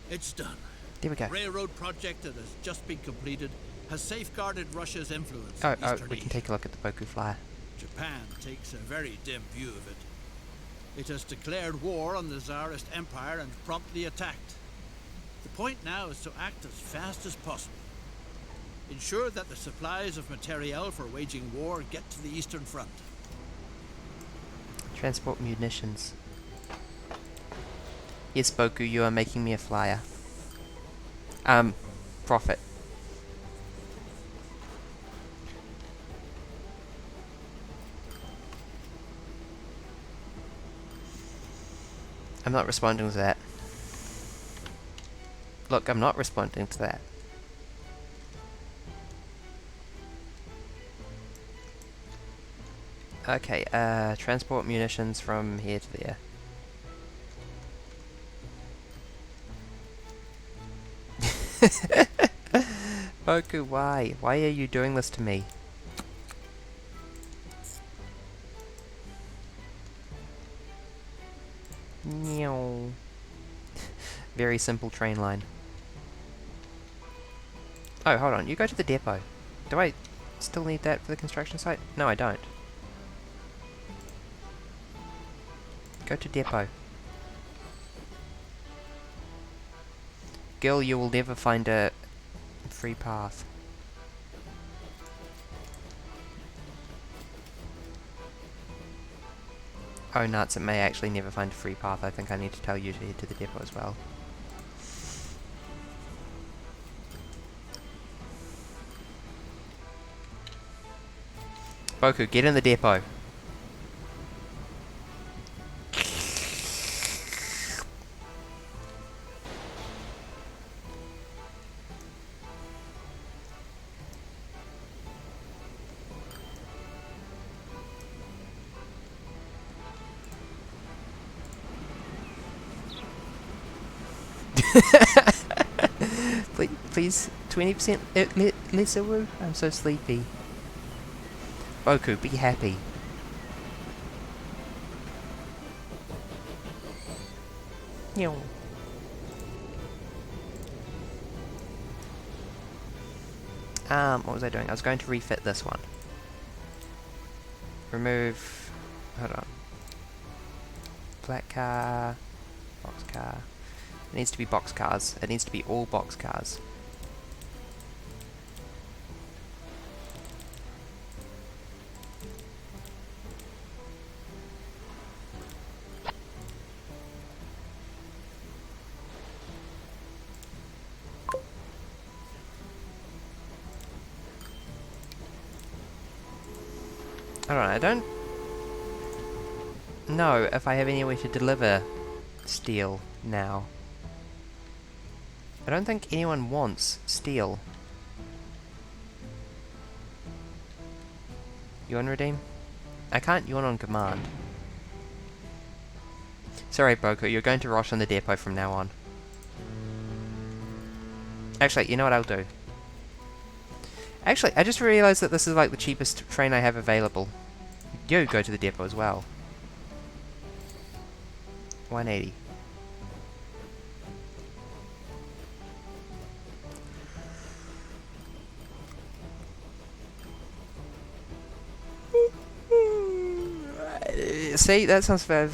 It's done. there we go. The railroad project that has just been completed has safeguarded Russia's influence Oh, in Eastern we can Asia. take a look at the Boku Flyer. Japan takes a very dim view of it. It has declared war on the Tsarist Empire and promptly attacked. The point now is to act as fast as possible. Ensure that the supplies of materiel for waging war get to the Eastern Front. Transport munitions. Yes, Boku, you are making me a flyer. Profit. I'm not responding to that. Look, I'm not responding to that. Okay, transport munitions from here to there. Boku, why? Why are you doing this to me? Meow. Very simple train line. Oh, hold on. You go to the depot. Do I still need that for the construction site? No, I don't. Go to depot. Girl, you will never find a free path. Oh nuts, it may actually never find a free path. I think I need to tell you to head to the depot as well. Boku, get in the depot. Please, 20% lesser woo? I'm so sleepy. Boku, be happy. Meow. What was I doing? I was going to refit this one. Remove... hold on. Black car... box car... It needs to be box cars. It needs to be all box cars. I don't know if I have any way to deliver steel now. I don't think anyone wants steel. Yawn redeem? I can't yawn on command. Sorry, Boku, you're going to rot on the depot from now on. Actually, you know what I'll do? Actually, I just realised that this is like the cheapest train I have available. You go to the depot as well. 180. See, that sounds bad.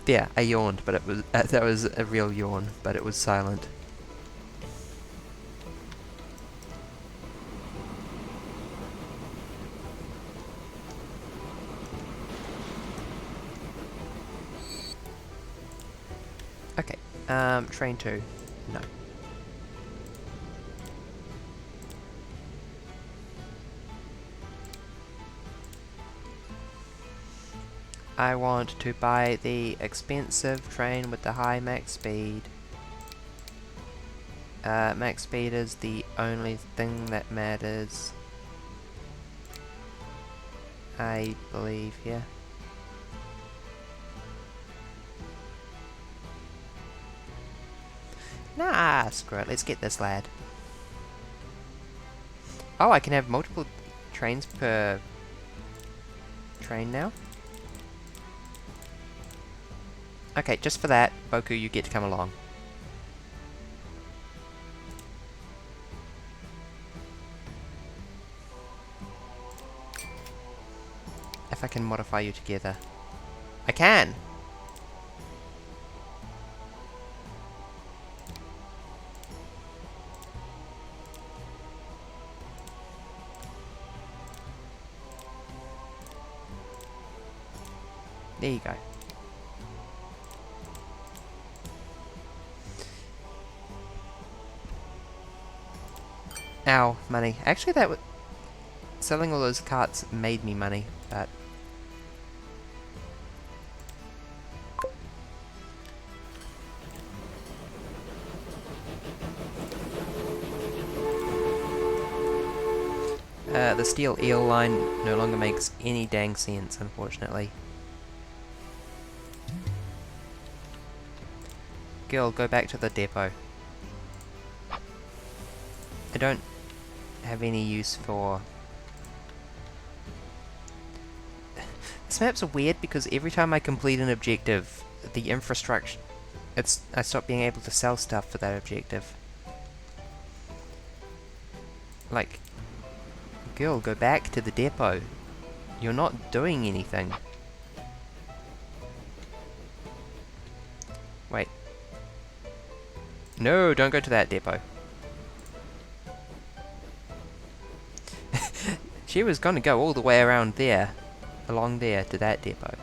Yeah, I yawned, but it was that was a real yawn, but it was silent. Okay, train 2. No. I want to buy the expensive train with the high max speed. Max speed is the only thing that matters. I believe, yeah. Nah, screw it, let's get this lad. Oh, I can have multiple trains per train now? Okay, just for that, Boku, you get to come along. If I can modify you together. I can! There you go. Ow, money. Actually, that selling all those carts made me money, but the steel eel line no longer makes any dang sense, unfortunately. Girl, go back to the depot. I don't have any use for... This map's weird because every time I complete an objective, the infrastructure... I stop being able to sell stuff for that objective. Like... Girl, go back to the depot. You're not doing anything. Wait. No, don't go to that depot. She was gonna go all the way around there, along there, to that depot.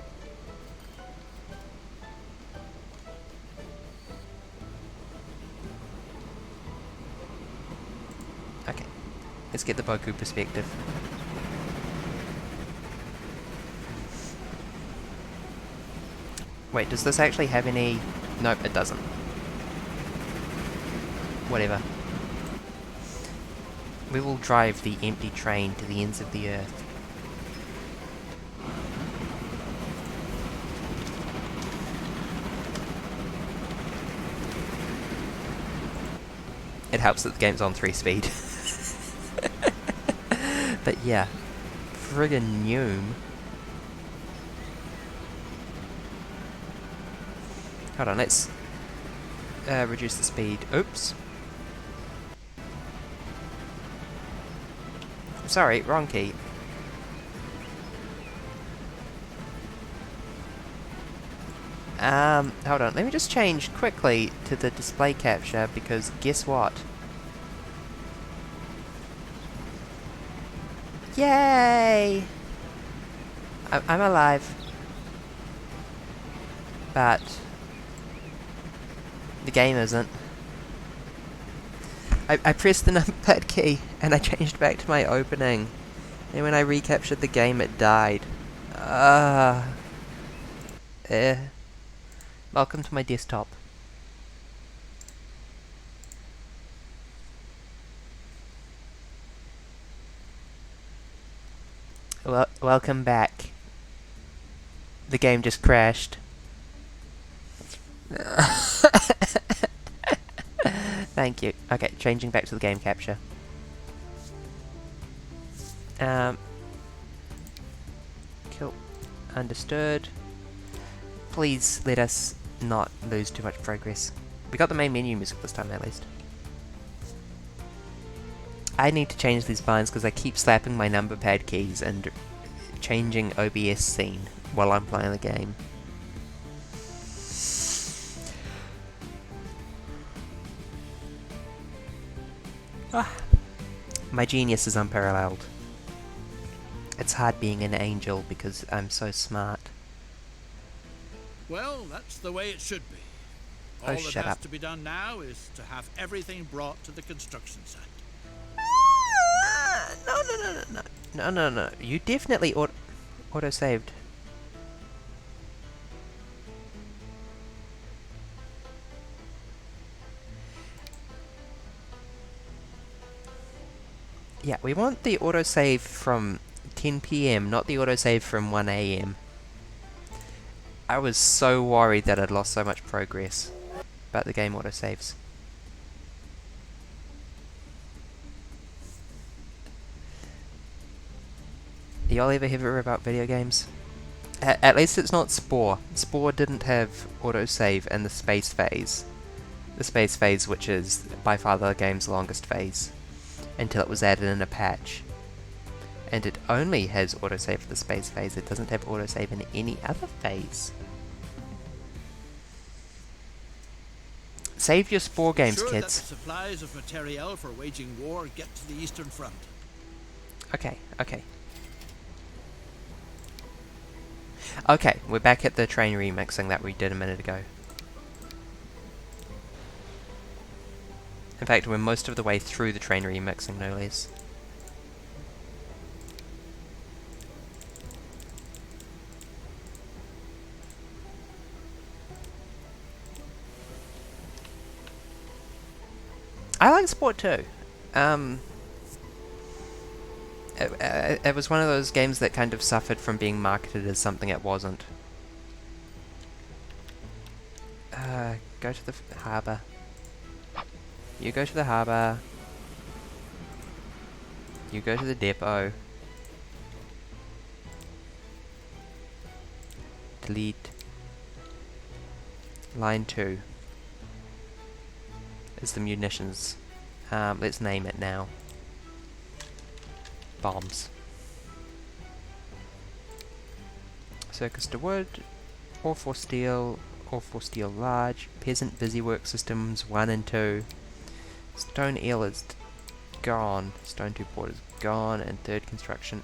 Okay, let's get the Boku perspective. Wait, does this actually have any... Nope, it doesn't. Whatever. We will drive the empty train to the ends of the earth. It helps that the game's on 3 speed. But yeah. Friggin' Noom. Hold on, let's reduce the speed. Oops. Sorry, wrong key. Hold on, let me just change quickly to the display capture, because guess what? Yay! I'm alive. But the game isn't. I pressed the numpad key and I changed back to my opening. And when I recaptured the game, it died. Welcome to my desktop. Welcome back. The game just crashed. Thank you. Okay, changing back to the game capture. Cool. Understood. Please let us not lose too much progress. We got the main menu music this time, at least. I need to change these vines because I keep slapping my number pad keys and changing OBS scene while I'm playing the game. My genius is unparalleled. It's hard being an angel because I'm so smart. Well, that's the way it should be. Oh, All that shut has up. to be done now is to have everything brought to the construction site. No. You definitely auto-saved. Yeah, we want the autosave from 10 PM, not the autosave from 1 AM. I was so worried that I'd lost so much progress about the game autosaves. Y'all ever hear about video games? At least it's not Spore. Spore didn't have autosave in the space phase. The space phase, which is by far the game's longest phase, until it was added in a patch. And it only has autosave for the space phase, it doesn't have autosave in any other phase. Save your Spore games, Sure kids. that the supplies of materiel for waging war get to the Eastern Front. Okay. Okay, we're back at the train remixing that we did a minute ago. In fact, we're most of the way through the train remixing, no less. I like Sport too. It was one of those games that kind of suffered from being marketed as something it wasn't. Go to the harbour. You go to the harbour. You go to the depot. Delete. Line 2 is the munitions. Let's name it now. Bombs. Circus to wood, or for steel large, peasant busywork systems 1 and 2. Stone eel is gone, stone 2 port is gone, and third construction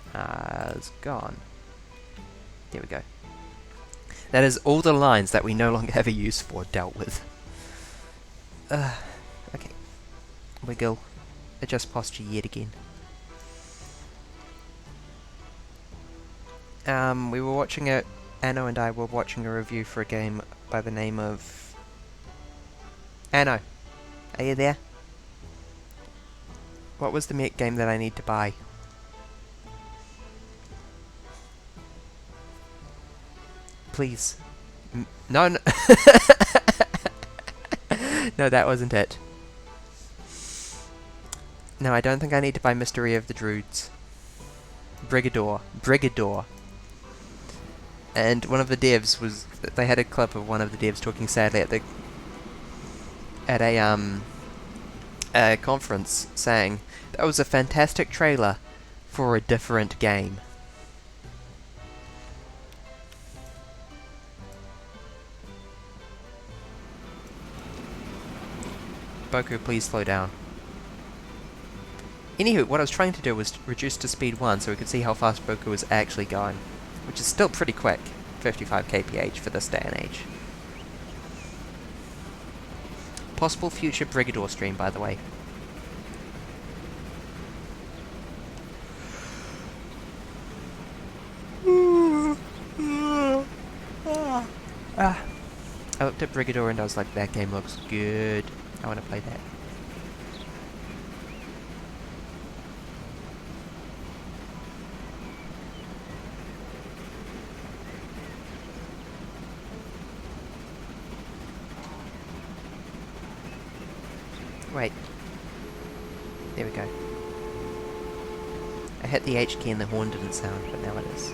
is gone. There we go. That is all the lines that we no longer have a use for dealt with. Okay. Wiggle. Adjust posture yet again. We were watching Anno and I were watching a review for a game by the name of... Anno, are you there? What was the game that I need to buy? Please. No. No, that wasn't it. No, I don't think I need to buy Mystery of the Druids. Brigador. And one of the devs was... They had a clip of one of the devs talking sadly at a conference, saying, "That was a fantastic trailer for a different game." Boku, please slow down. Anywho, what I was trying to do was reduce to speed 1 so we could see how fast Boku was actually going, which is still pretty quick, 55 kph for this day and age. Possible future Brigador stream, by the way. I looked at Brigador and I was like, that game looks good. I want to play that. Wait. There we go. I hit the H key and the horn didn't sound, but now it is.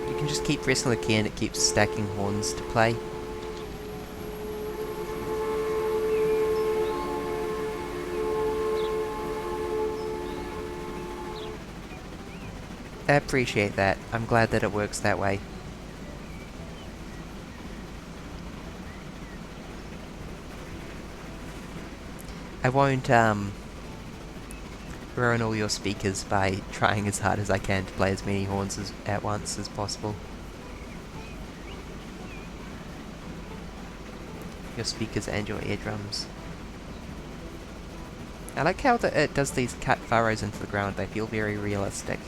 You can just keep pressing the key and it keeps stacking horns to play. I appreciate that. I'm glad that it works that way. I won't ruin all your speakers by trying as hard as I can to play as many horns at once as possible. Your speakers and your eardrums. I like how it does these cut furrows into the ground. They feel very realistic.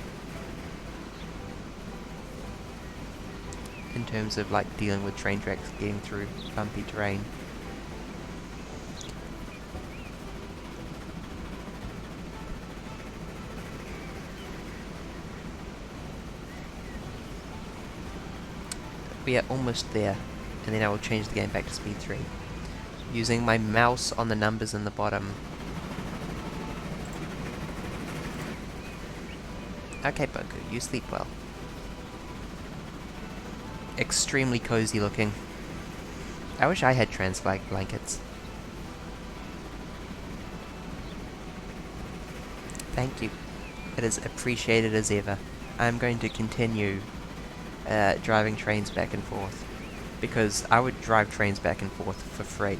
In terms of like dealing with train tracks getting through bumpy terrain. We are almost there, and then I will change the game back to speed 3. Using my mouse on the numbers in the bottom. Okay, Boku, you sleep well. Extremely cozy looking. I wish I had trans-flag blankets. Thank you. It is appreciated as ever. I'm going to continue driving trains back and forth, because I would drive trains back and forth for free.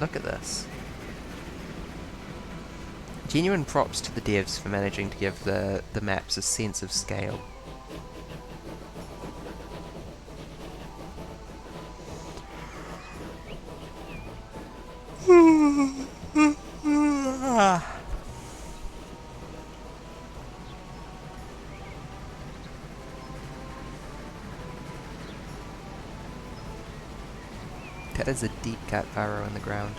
Look at this. Genuine props to the devs for managing to give the maps a sense of scale. That is a deep cut furrow in the ground.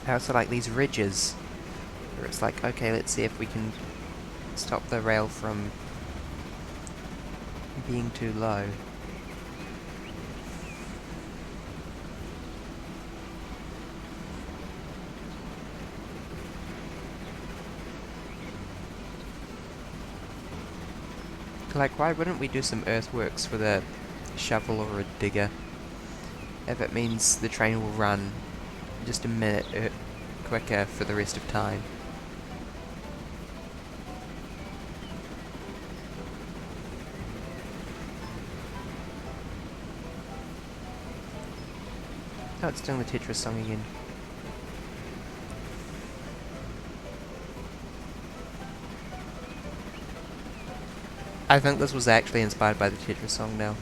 I also like these ridges, where it's like, okay, let's see if we can stop the rail from being too low. Like, why wouldn't we do some earthworks with a shovel or a digger? If it means the train will run just a minute quicker for the rest of time. Oh, it's doing the Tetris song again. I think this was actually inspired by the Tetris song now.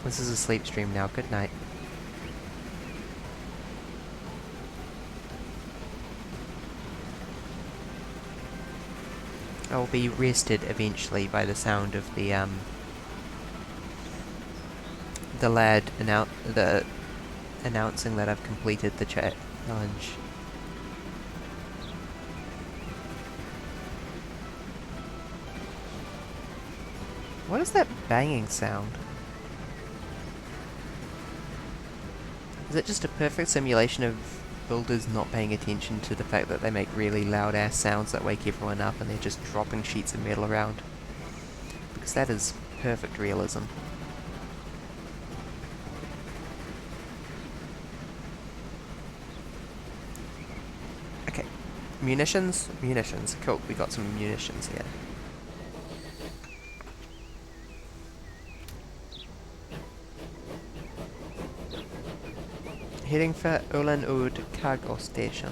This is a sleep stream now. Good night. I will be rested eventually by the sound of the lad announcing that I've completed the challenge. What is that banging sound? Is it just a perfect simulation of builders not paying attention to the fact that they make really loud ass sounds that wake everyone up and they're just dropping sheets of metal around? Because that is perfect realism. Okay. Munitions? Munitions. Cool, we got some munitions here. Heading for Ulan Ude cargo station.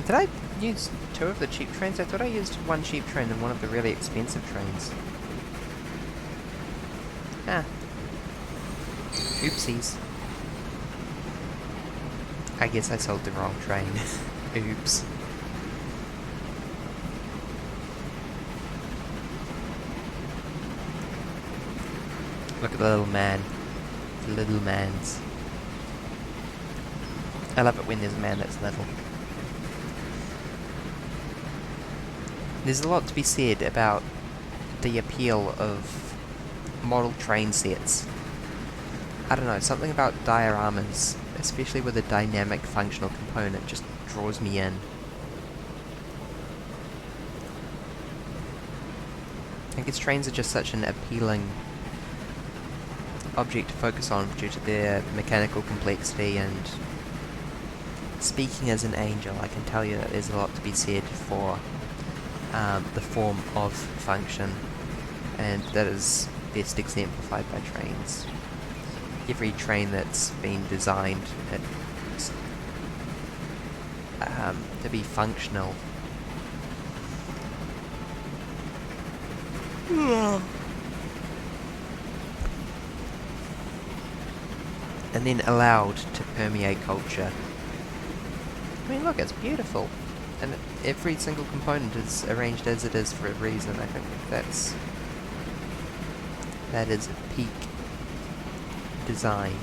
Did I use 2 of the cheap trains? I thought I used 1 cheap train and 1 of the really expensive trains. Ah. Oopsies. I guess I sold the wrong train. Oops. Look at the little man. The little mans. I love it when there's a man that's little. There's a lot to be said about the appeal of model train sets. I don't know, something about dioramas, especially with a dynamic functional component, just draws me in. I guess trains are just such an appealing object to focus on due to their mechanical complexity, and speaking as an angel, I can tell you that there's a lot to be said for the form of function, and that is best exemplified by trains. Every train that's been designed to be functional and then allowed to permeate culture. I mean, look, it's beautiful, and every single component is arranged as it is for a reason. I think that is peak design.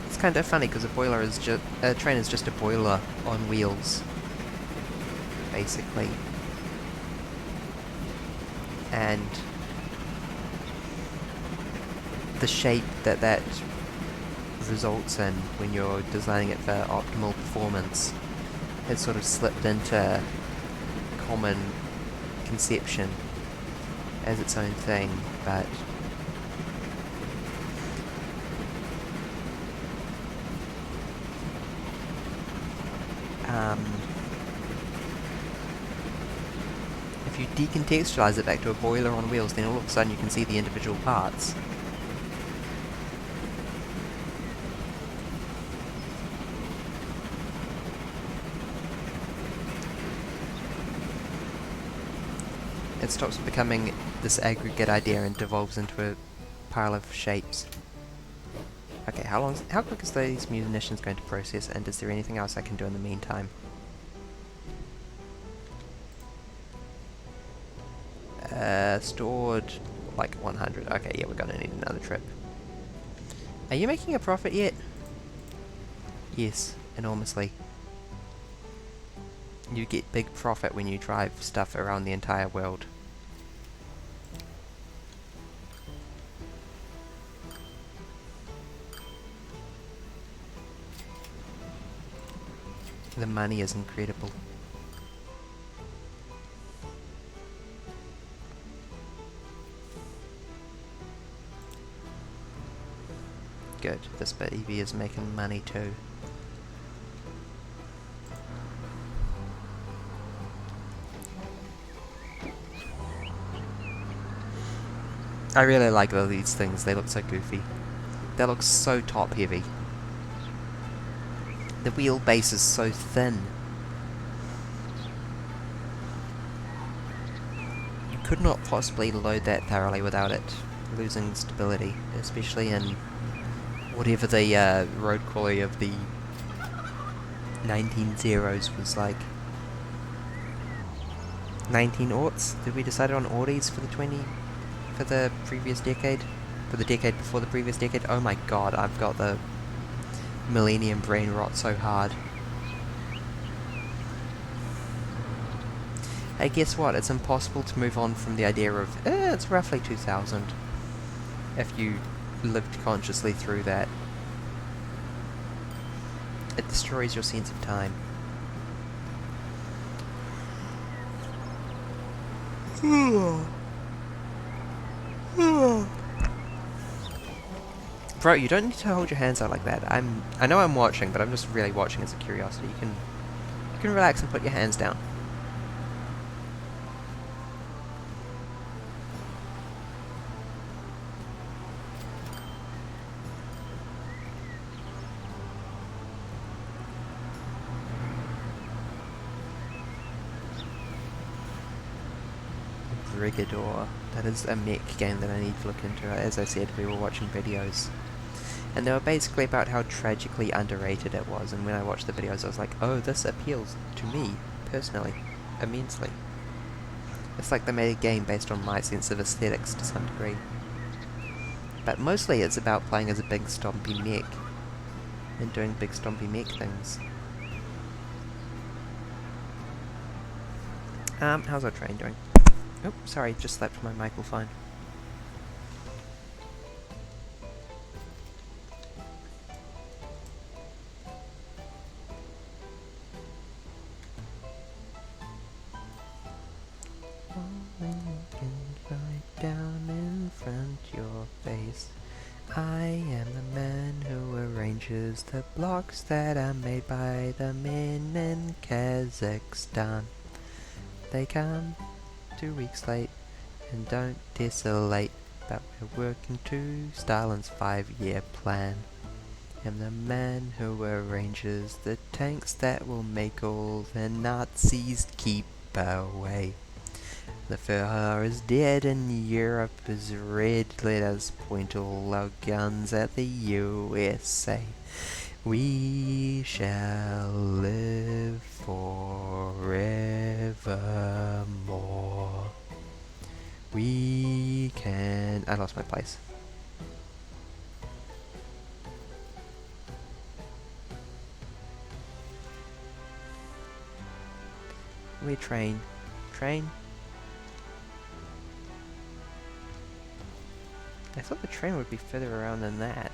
It's kind of funny because a train is just a boiler on wheels, basically. And the shape that results in when you're designing it for optimal performance has sort of slipped into common conception as its own thing, but if you decontextualize it back to a boiler on wheels, then all of a sudden you can see the individual parts. It stops becoming this aggregate idea and devolves into a pile of shapes. Okay, how quick is these munitions going to process, and is there anything else I can do in the meantime? Stored like 100. Okay, yeah, we're gonna need another trip. Are you making a profit yet? Yes, enormously. You get big profit when you drive stuff around the entire world. The money is incredible. Good, this bit EV is making money too. I really like all these things, they look so goofy. They look so top heavy. The wheelbase is so thin. You could not possibly load that thoroughly without it losing stability, especially in whatever the road quality of the 1900s was like. 19 aughts? Did we decide on Audis for the previous decade? For the decade before the previous decade? Oh my god, I've got the millennium brain rot so hard. Hey, guess what? It's impossible to move on from the idea of, it's roughly 2000. If you lived consciously through that. It destroys your sense of time. Bro, you don't need to hold your hands out like that. I know I'm watching, but I'm just really watching as a curiosity. You can relax and put your hands down. Brigador. That is a mech game that I need to look into. As I said, we were watching videos. And they were basically about how tragically underrated it was, and when I watched the videos I was like, oh, this appeals to me, personally, immensely. It's like they made a game based on my sense of aesthetics to some degree. But mostly it's about playing as a big stompy mech, and doing big stompy mech things. How's our train doing? Oh, sorry, just slapped my microphone. Right down in front your face. I am the man who arranges the blocks that are made by the men in Kazakhstan. They come 2 weeks late and don't desolate, but we're working to Stalin's 5-year plan. I'm the man who arranges the tanks that will make all the Nazis keep away. The Führer is dead and Europe is red. Let us point all our guns at the USA. We shall live forevermore. We can... I lost my place. We train. Train? I thought the train would be further around than that.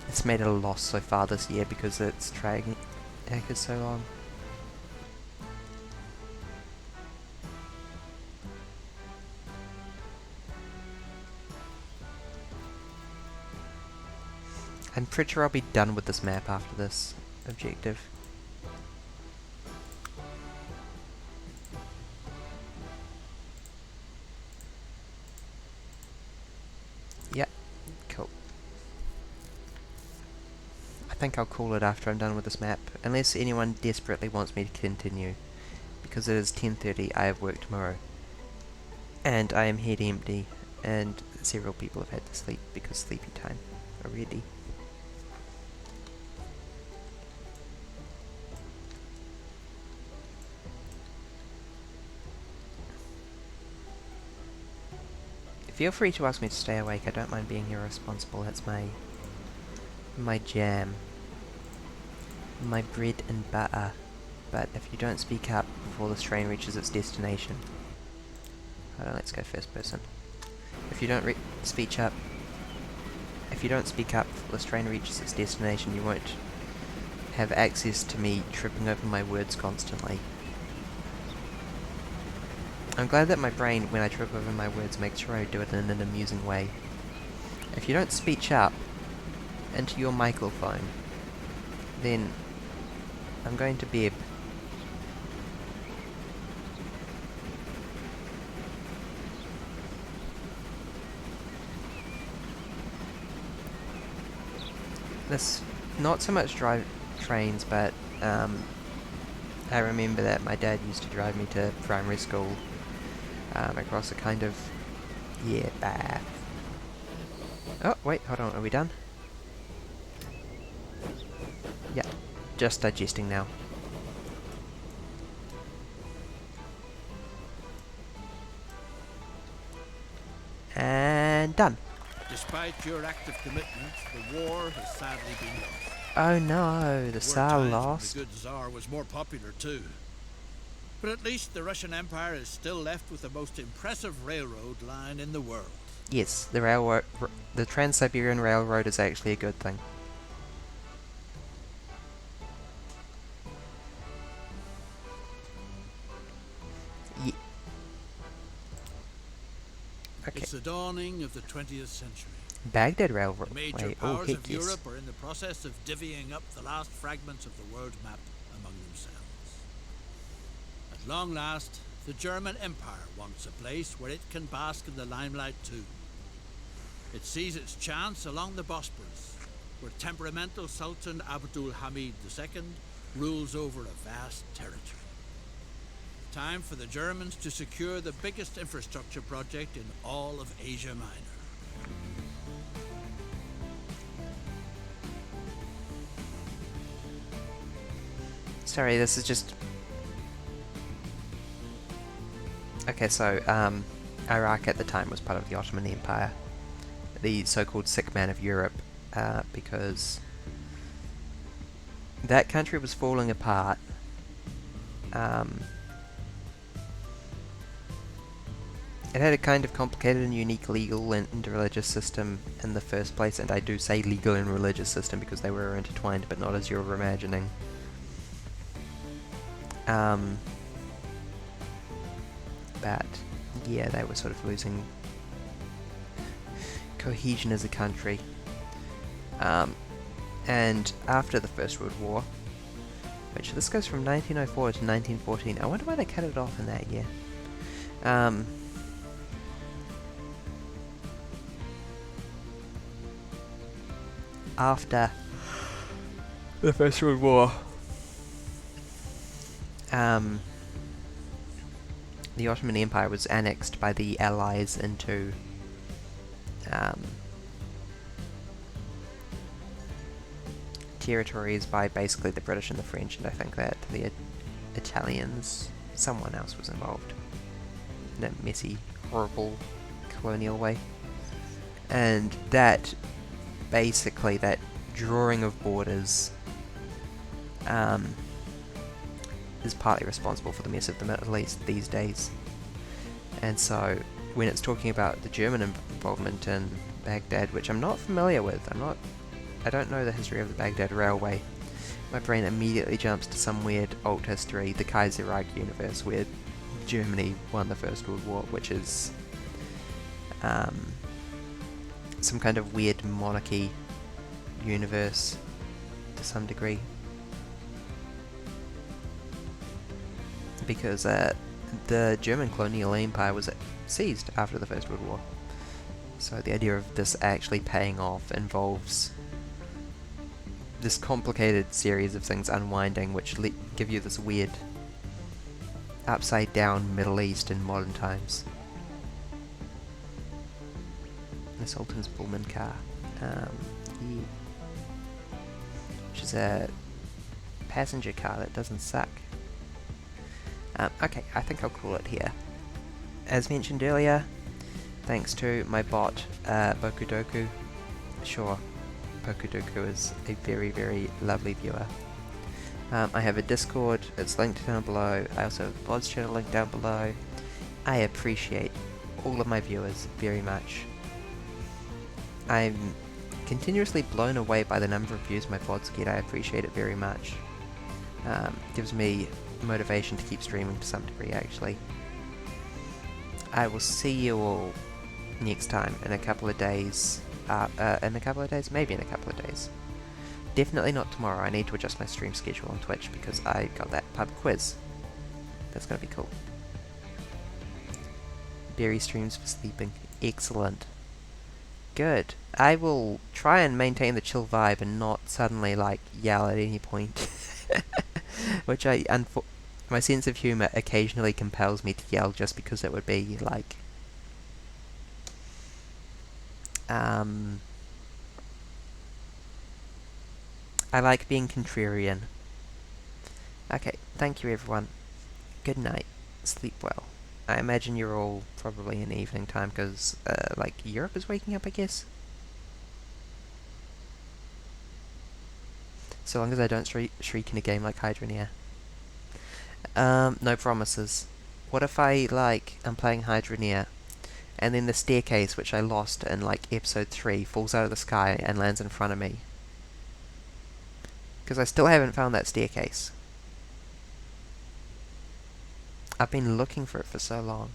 It's made a loss so far this year because its track is so long. I'm pretty sure I'll be done with this map after this objective. Yep, cool. I think I'll call it after I'm done with this map, unless anyone desperately wants me to continue. Because it is 10:30, I have work tomorrow. And I am head empty, and several people have had to sleep because sleepy time already. Feel free to ask me to stay awake, I don't mind being irresponsible, that's my jam. My bread and butter. But if you don't speak up before this train reaches its destination... Hold on, let's go first person. If you don't speak up before this train reaches its destination, you won't have access to me tripping over my words constantly. I'm glad that my brain, when I trip over my words, makes sure I do it in an amusing way. If you don't speech up into your microphone, then I'm going to bed. This, not so much drive trains, but I remember that my dad used to drive me to primary school across a kind of, path. Oh, wait, hold on, are we done? Yeah, just digesting now. And done. Despite your active commitment, the war has sadly been lost. Oh no, the There Tsar were times when lost. the good Tsar was more popular too. But at least the Russian Empire is still left with the most impressive railroad line in the world. Yes, the railroad, the Trans-Siberian Railroad is actually a good thing. Yeah. Okay. It's the dawning of the 20th century. Baghdad Railroad. The major Wait, powers heck of yes. Europe are in the process of divvying up the last fragments of the world map among themselves. At long last, the German Empire wants a place where it can bask in the limelight too. It sees its chance along the Bosporus, where temperamental Sultan Abdul Hamid II rules over a vast territory. Time for the Germans to secure the biggest infrastructure project in all of Asia Minor. Sorry, this is just... Okay, so, Iraq at the time was part of the Ottoman Empire, the so-called sick man of Europe, because that country was falling apart. It had a kind of complicated and unique legal and religious system in the first place, and I do say legal and religious system because they were intertwined, but not as you're imagining. But yeah, they were sort of losing cohesion as a country. And after the First World War, which this goes from 1904 to 1914, I wonder why they cut it off in that year. After the First World War, the Ottoman Empire was annexed by the Allies into territories by basically the British and the French, and I think that the Italians, someone else was involved in a messy, horrible colonial way. And that, basically, that drawing of borders is partly responsible for the mess of the Middle East these days. And so, when it's talking about the German involvement in Baghdad, which I'm not familiar with, I don't know the history of the Baghdad Railway, my brain immediately jumps to some weird alt history, the Kaiserreich universe, where Germany won the First World War, which is some kind of weird monarchy universe to some degree. Because the German colonial empire was seized after the First World War. So the idea of this actually paying off involves this complicated series of things unwinding, which give you this weird upside down Middle East in modern times. The Sultan's Pullman car. Yeah. Which is a passenger car that doesn't suck. Okay, I think I'll call it here. As mentioned earlier, thanks to my bot, Bokudoku. Sure, Bokudoku is a very, very lovely viewer. I have a Discord, it's linked down below. I also have a VODs channel linked down below. I appreciate all of my viewers very much. I'm continuously blown away by the number of views my VODs get. I appreciate it very much. Gives me motivation to keep streaming to some degree, actually. I will see you all next time in a couple of days. Maybe in a couple of days. Definitely not tomorrow. I need to adjust my stream schedule on Twitch because I got that pub quiz. That's gonna be cool. Berry streams for sleeping. Excellent. Good. I will try and maintain the chill vibe and not suddenly, like, yell at any point. Which my sense of humour occasionally compels me to yell just because it would be, like... I like being contrarian. Okay, thank you everyone. Good night. Sleep well. I imagine you're all probably in evening time because, like, Europe is waking up, I guess? So long as I don't shriek in a game like Hydroneer. No promises. What if I'm playing Hydroneer, and then the staircase, which I lost in, episode 3, falls out of the sky and lands in front of me? Because I still haven't found that staircase. I've been looking for it for so long.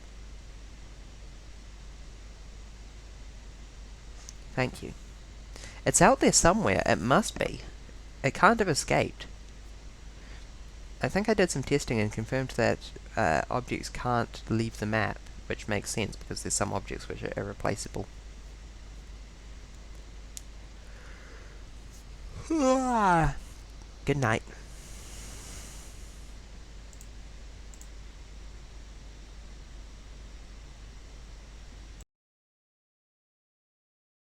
Thank you. It's out there somewhere, it must be. It can't have escaped. I think I did some testing and confirmed that objects can't leave the map, which makes sense because there's some objects which are irreplaceable. Good night.